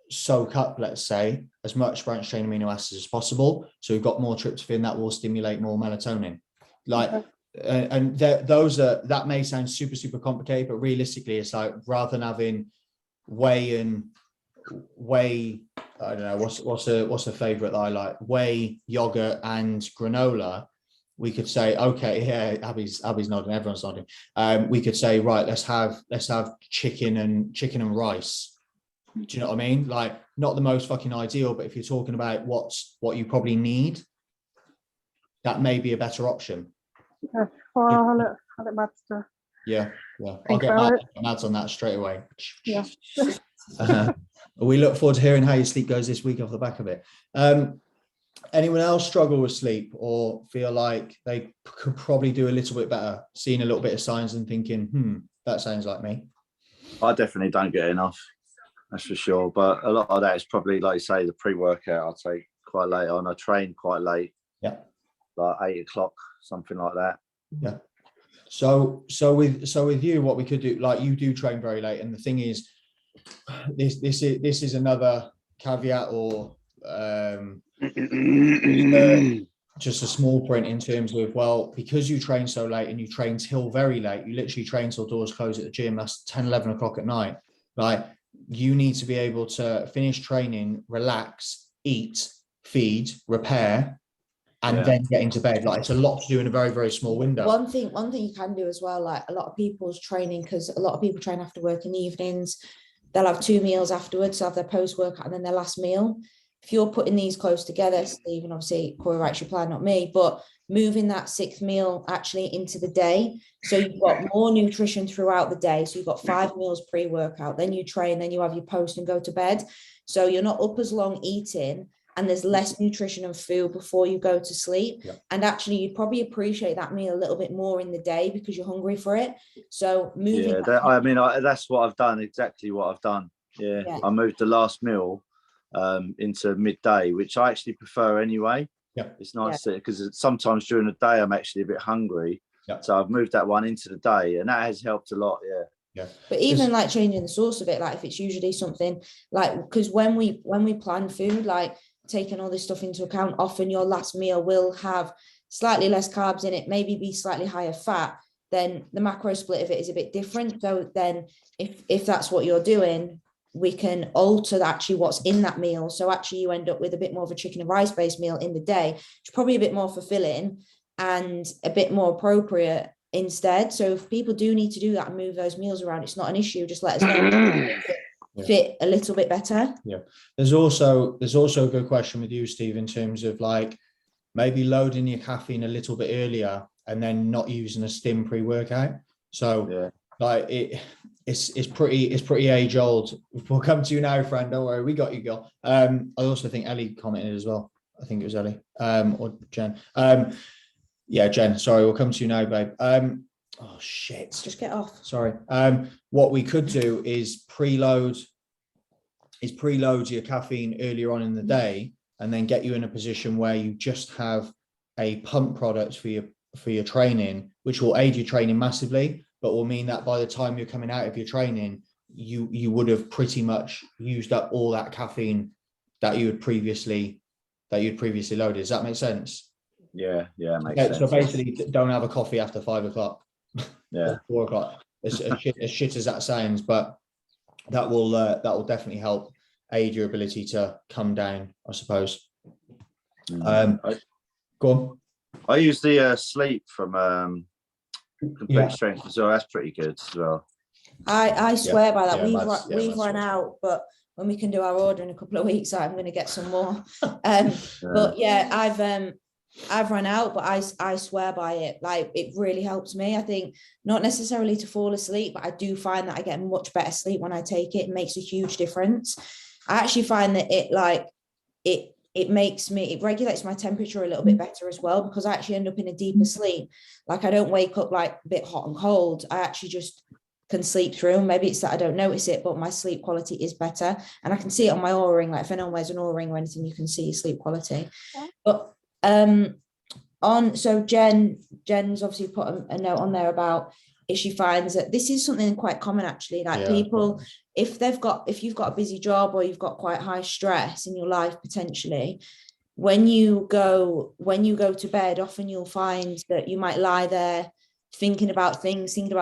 soak up, let's say, as much branched chain amino acids as possible. So we've got more tryptophan that will stimulate more melatonin. That may sound super complicated, but realistically, it's like, rather than having whey, I don't know, what's a favorite that I like, whey, yogurt, and granola. We could say, okay, yeah, Abby's nodding, everyone's nodding. We could say, right, let's have chicken and rice. Do you know what I mean? Like, not the most fucking ideal, but if you're talking about what you probably need, that may be a better option. Yeah. Well, I'll let Mads do. Yeah. I'll get Mads on that straight away. Yeah. We look forward to hearing how your sleep goes this week off the back of it. Anyone else struggle with sleep or feel like they could probably do a little bit better, seeing a little bit of signs and thinking, that sounds like me? I definitely don't get enough, that's for sure. But a lot of that is probably, like you say, the pre-workout I take quite late on. I train quite late. Yeah. Like 8 o'clock, something like that. Yeah. So with you, what we could do, like, you do train very late, and the thing is, this is another caveat, or just a small point in terms of, well, because you train so late and you train till very late, you literally train till doors close at the gym, that's 10, 11 o'clock at night. Like, you need to be able to finish training, relax, eat, feed, repair, and then get into bed. Like, it's a lot to do in a very, very small window. One thing you can do as well, like, a lot of people's training, because a lot of people train after work in the evenings, they'll have 2 meals afterwards, so have their post-workout and then their last meal. If you're putting these close together, Steve, and obviously Corey writes your plan, not me, but moving that 6th meal actually into the day, so you've got more nutrition throughout the day. So you've got 5 meals pre-workout, then you train, then you have your post and go to bed. So you're not up as long eating, and there's less nutrition and food before you go to sleep. Yeah. And actually, you'd probably appreciate that meal a little bit more in the day because you're hungry for it. So moving. Yeah, that's what I've done. Exactly what I've done. Yeah. I moved the last meal into midday, which I actually prefer anyway. Yeah, it's nice because sometimes during the day I'm actually a bit hungry. Yeah. So I've moved that one into the day, and that has helped a lot. Yeah. Yeah. But even like changing the source of it, like if it's usually something like, because when we plan food, like taking all this stuff into account, often your last meal will have slightly less carbs in it, maybe be slightly higher fat, then the macro split of it is a bit different. So then if that's what you're doing, we can alter actually what's in that meal. So actually you end up with a bit more of a chicken and rice based meal in the day, which is probably a bit more fulfilling and a bit more appropriate instead. So if people do need to do that and move those meals around, it's not an issue. Just let us know. Fit a little bit better. Yeah. There's also a good question with you, Steve, in terms of like maybe loading your caffeine a little bit earlier and then not using a stim pre-workout. So like it's pretty age old. We'll come to you now, friend. Don't worry, we got you, girl. I also think Ellie commented as well. I think it was Ellie or Jen. Yeah, Jen. Sorry, we'll come to you now, babe. Oh shit! Just get off. Sorry. What we could do is preload your caffeine earlier on in the day, and then get you in a position where you just have a pump product for your training, which will aid your training massively, but will mean that by the time you're coming out of your training, you would have pretty much used up all that caffeine that you had previously loaded. Does that make sense? Yeah, makes sense. So basically, don't have a coffee after 5 o'clock. Yeah, 4 o'clock. As shit as that sounds, but that will definitely help aid your ability to come down, I suppose. Go on. I use the sleep from Complete Strength as well. That's pretty good as well. I swear by that. We've run out, but when we can do our order in a couple of weeks, I'm going to get some more. But yeah, I've run out, but I swear by it. Like, it really helps me. I think not necessarily to fall asleep, but I do find that I get much better sleep when I take it. It makes a huge difference. I actually find that it regulates my temperature a little bit better as well, because I actually end up in a deeper sleep. Like, I don't wake up like a bit hot and cold. I actually just can sleep through. Maybe it's that I don't notice it, but my sleep quality is better. And I can see it on my Oura ring. Like if anyone wears an Oura ring or anything, you can see sleep quality. But so Jen's obviously put a note on there about if she finds that this is something quite common actually, like people, if you've got a busy job or you've got quite high stress in your life potentially, when you go to bed, often you'll find that you might lie there thinking about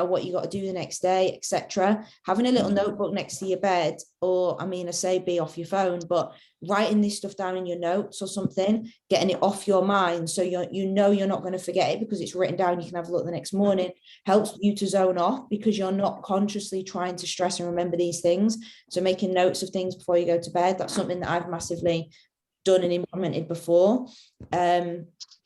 what you got to do the next day, etc. Having a little notebook next to your bed, or I say be off your phone, but writing this stuff down in your notes or something, getting it off your mind so you're not going to forget it because it's written down, you can have a look the next morning, helps you to zone off because you're not consciously trying to stress and remember these things. So making notes of things before you go to bed, that's something that I've massively done and implemented before.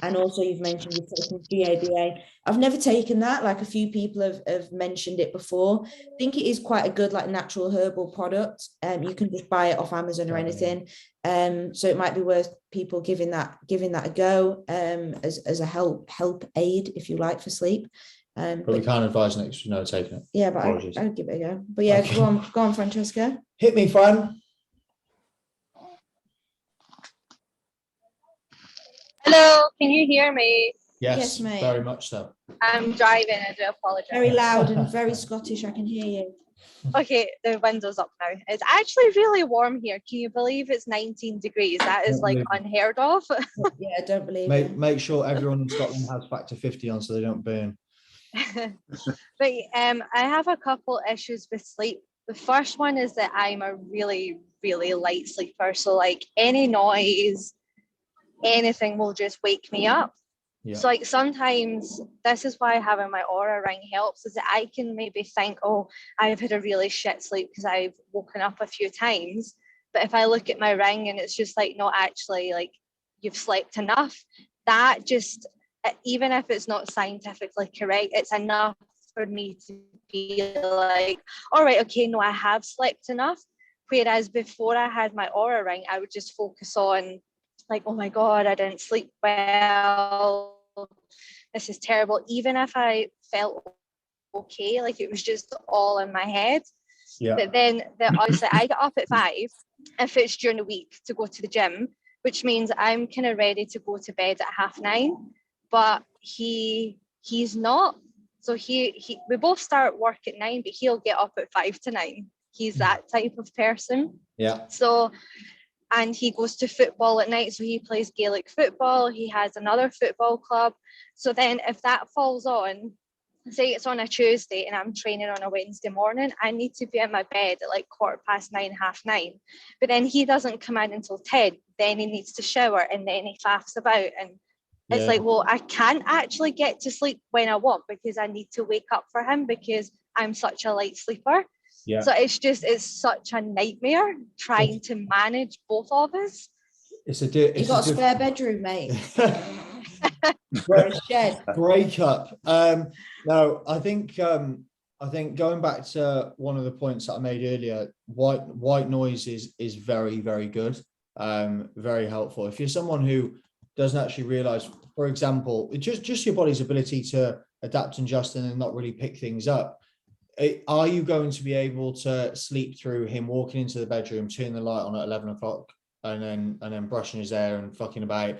And also you've mentioned you've taken GABA. I've never taken that. Like a few people have mentioned it before. I think it is quite a good like natural herbal product. You can just buy it off Amazon or anything. So it might be worth people giving that a go as a help aid, if you like, for sleep. But we can't advise next taking it. Yeah, but I'd give it a go. But yeah, go on, Francesca. Hit me, Fran. Hello, can you hear me? Yes, mate. Very much so. I'm driving, I do apologize. Very loud and very Scottish, I can hear you. Okay, the window's up now. It's actually really warm here. Can you believe it's 19 degrees? That is like unheard of. Yeah, I don't believe it. Make sure everyone in Scotland has factor 50 on so they don't burn. But I have a couple issues with sleep. The first one is that I'm a really, really light sleeper. So like any noise, anything will just wake me up. Yeah. So like sometimes this is why having my Oura ring helps, is that I can maybe think, oh, I've had a really shit sleep because I've woken up a few times. But if I look at my ring and it's just like, no, actually, like you've slept enough, that just, even if it's not scientifically correct, it's enough for me to be like, all right, okay, no, I have slept enough. Whereas before I had my Oura ring, I would just focus on like, oh my God, I didn't sleep well. This is terrible. Even if I felt okay, like it was just all in my head. Yeah. But then obviously I get up at 5 if it's during the week to go to the gym, which means I'm kind of ready to go to bed at 9:30. But he's not. So we both start work at 9, but he'll get up at 5 to 9. He's that type of person. Yeah. So, and he goes to football at night. So he plays Gaelic football. He has another football club. So then if that falls on, say it's on a Tuesday and I'm training on a Wednesday morning, I need to be in my bed at like 9:15, 9:30. But then he doesn't come in until 10. Then he needs to shower and then he faffs about. And it's like, well, I can't actually get to sleep when I want because I need to wake up for him because I'm such a light sleeper. Yeah. So it's such a nightmare trying to manage both of us. You got a spare bedroom, mate. Break up. No, I think going back to one of the points that I made earlier, white noise is very, very good. Very helpful. If you're someone who doesn't actually realize, for example, just your body's ability to adapt and adjust and not really pick things up. Are you going to be able to sleep through him walking into the bedroom, turning the light on at 11 o'clock and then brushing his hair and fucking about?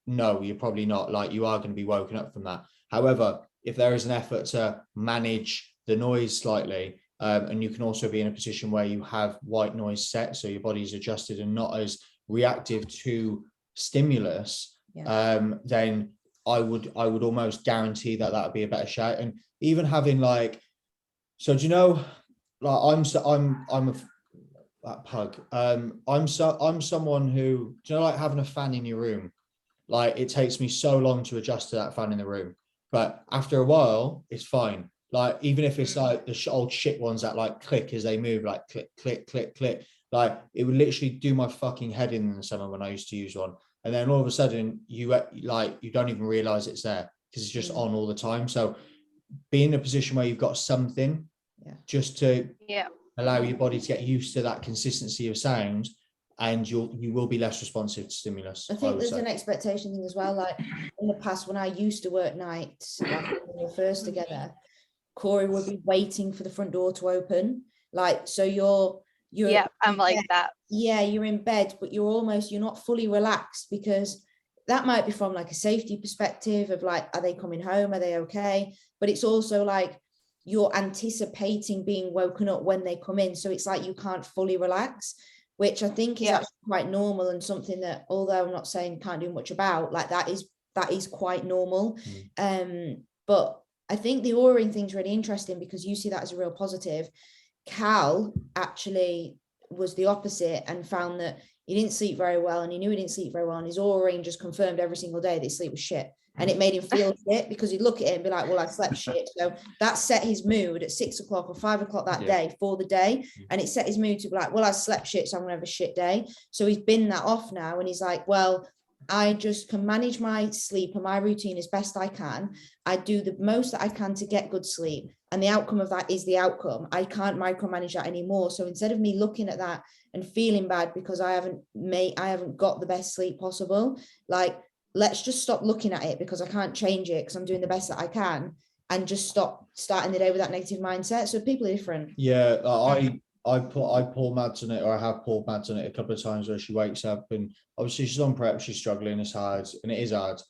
No, you're probably not. Like, you are going to be woken up from that. However, if there is an effort to manage the noise slightly, and you can also be in a position where you have white noise set, so your body's adjusted and not as reactive to stimulus, then I would almost guarantee that would be a better shout. And even having like, so do you know, like I'm that pug. I'm someone who, do you know, like having a fan in your room? Like, it takes me so long to adjust to that fan in the room, but after a while, it's fine. Like, even if it's like the old shit ones that like click as they move, like click, click, click, click, like it would literally do my fucking head in the summer when I used to use one. And then all of a sudden you don't even realize it's there because it's just on all the time. So be in a position where you've got something just to allow your body to get used to that consistency of sound, and you will be less responsive to stimulus. I think there's an expectation thing as well. Like in the past, when I used to work nights, like when we were first together, Corey would be waiting for the front door to open. Like, so you're yeah, I'm like that. Yeah, you're in bed, but you're not fully relaxed, because that might be from like a safety perspective of like, are they coming home? Are they okay? But it's also like you're anticipating being woken up when they come in. So it's like you can't fully relax, which I think is actually quite normal, and something that, although I'm not saying can't do much about, like that is quite normal. But I think the Aura-ring thing's really interesting because you see that as a real positive. Cal actually was the opposite and found that he didn't sleep very well, and he knew he didn't sleep very well, and his Aura-ring just confirmed every single day that his sleep was shit. And it made him feel shit, because he'd look at it and be like, well, I slept shit. So that set his mood at 6 o'clock or 5 o'clock that day for the day. And it set his mood to be like, well, I slept shit, so I'm gonna have a shit day. So he's been that off now, and he's like, well, I just can manage my sleep and my routine as best I can. I do the most that I can to get good sleep, and the outcome of that is the outcome. I can't micromanage that anymore. So instead of me looking at that and feeling bad because I haven't got the best sleep possible, like, let's just stop looking at it, because I can't change it, because I'm doing the best that I can, and just stop starting the day with that negative mindset. So people are different. Yeah, I pour Mads on it, or I have poured Mads on it a couple of times, where she wakes up and obviously she's on prep, she's struggling, it's hard, and it is hard.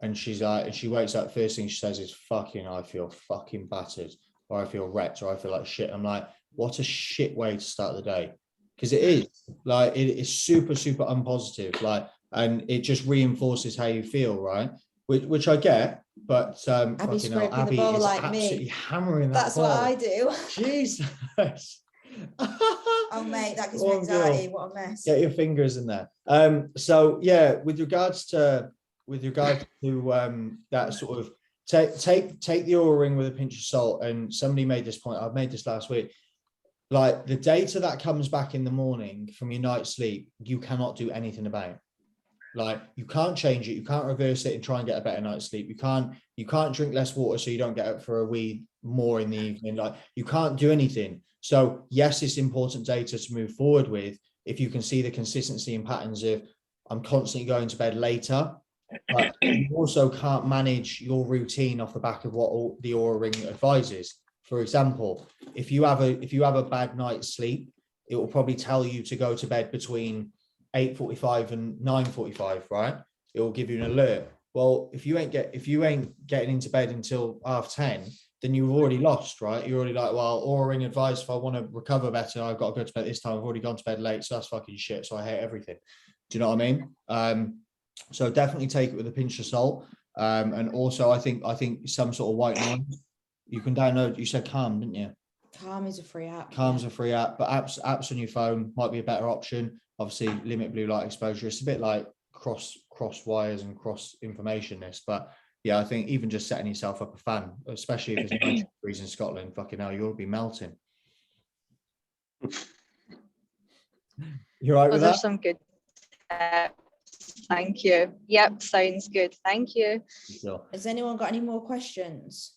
And she's like, and she wakes up, first thing she says is, I feel fucking battered, or I feel wrecked, or I feel like shit. I'm like, what a shit way to start the day. Because it is like, it is super, super unpositive. Like, and it just reinforces how you feel, right? Which I get, but Abby's scraping Abby the ball is like absolutely me. hammering that That's ball. what I do. Jesus. Oh mate, that gives me anxiety. What a mess. Get your fingers in there. So yeah, with regards to that sort of take the Aura-ring with a pinch of salt. And somebody made this point, I've made this last week. Like, the data that comes back in the morning from your night's sleep, you cannot do anything about. Like, you can't change it, you can't reverse it and try and get a better night's sleep. You can't drink less water so you don't get up for a wee more in the evening. Like, you can't do anything. So yes, it's important data to move forward with, if you can see the consistency and patterns of, I'm constantly going to bed later, but you also can't manage your routine off the back of what the Aura-ring advises. For example, if you have a bad night's sleep, it will probably tell you to go to bed between 8:45 and 9:45, right? It will give you an alert. Well, if you ain't getting into bed until 10:30, then you've already lost, right? You're already like, well, Aura-ring advice, if I want to recover better, I've got to go to bed this time. I've already gone to bed late, so that's fucking shit. So I hate everything. Do you know what I mean? So definitely take it with a pinch of salt. And also, I think some sort of white noise. You can download. You said Calm, didn't you? Calm is a free app. Calm's a free app, but apps on your phone might be a better option. Obviously, limit blue light exposure. It's a bit like cross wires and cross information this, but yeah, I think even just setting yourself up a fan, especially if it's 90 degrees in Scotland, fucking hell, you'll be melting. You all right with that? Those are some good tips. Thank you. Yep, sounds good. Thank you. Sure. Has anyone got any more questions?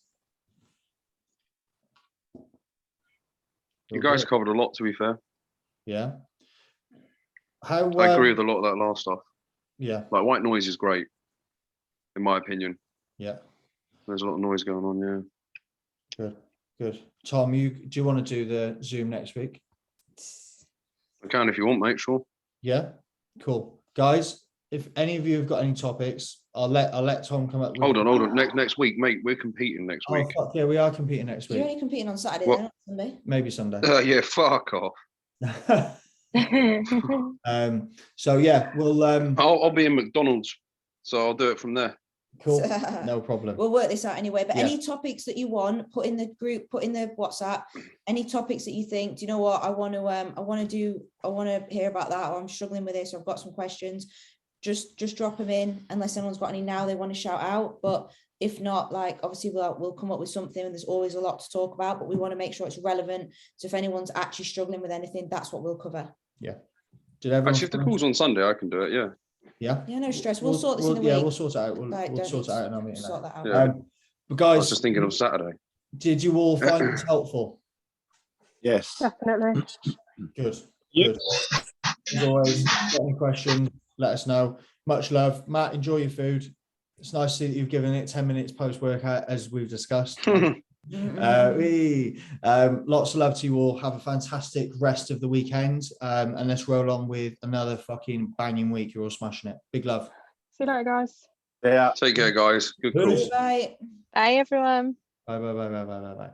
You guys covered a lot, to be fair. Yeah. I agree with a lot of that last stuff. Yeah. Like, white noise is great, in my opinion. Yeah. There's a lot of noise going on, yeah. Good. Tom, do you want to do the Zoom next week? I can if you want, mate, sure. Yeah. Cool. Guys, if any of you have got any topics, I'll let Tom come up with. Hold on. Next week, mate, we're competing next week. Fuck yeah, we are competing next week. You're only competing on Saturday, What? then, not Sunday. Maybe Sunday. Yeah, fuck off. So yeah, we'll I'll be in McDonald's, so I'll do it from there. cool. No problem. We'll work this out anyway. But Yeah. any topics that you want, put in the group, put in the WhatsApp. Any topics that you think, do you know what, I want to hear about that, or I'm struggling with this, or I've got some questions. Just drop them in, unless anyone's got any now they want to shout out. But if not, like, obviously we'll come up with something, and there's always a lot to talk about, but we want to make sure it's relevant. So if anyone's actually struggling with anything, that's what we'll cover. Yeah. Did everyone? Actually, if the call's on Sunday, I can do it, yeah. Yeah. Yeah, no stress. We'll sort this in the week. Yeah, we'll sort it out. We'll Don't sort it out in our meeting. sort that out. Yeah. But I guys, was just thinking of Saturday. did you all find this helpful? Yes. Definitely. Good. Yep. Good. As always, got any questions, let us know. Much love. Matt, enjoy your food. It's nice to see that you've given it 10 minutes post-workout, as we've discussed. Lots of love to you all. Have a fantastic rest of the weekend. And let's roll on with another fucking banging week. You're all smashing it. Big love. See you later, guys. Yeah. Take care, guys. Good call. Peace. Bye. Bye, everyone. Bye.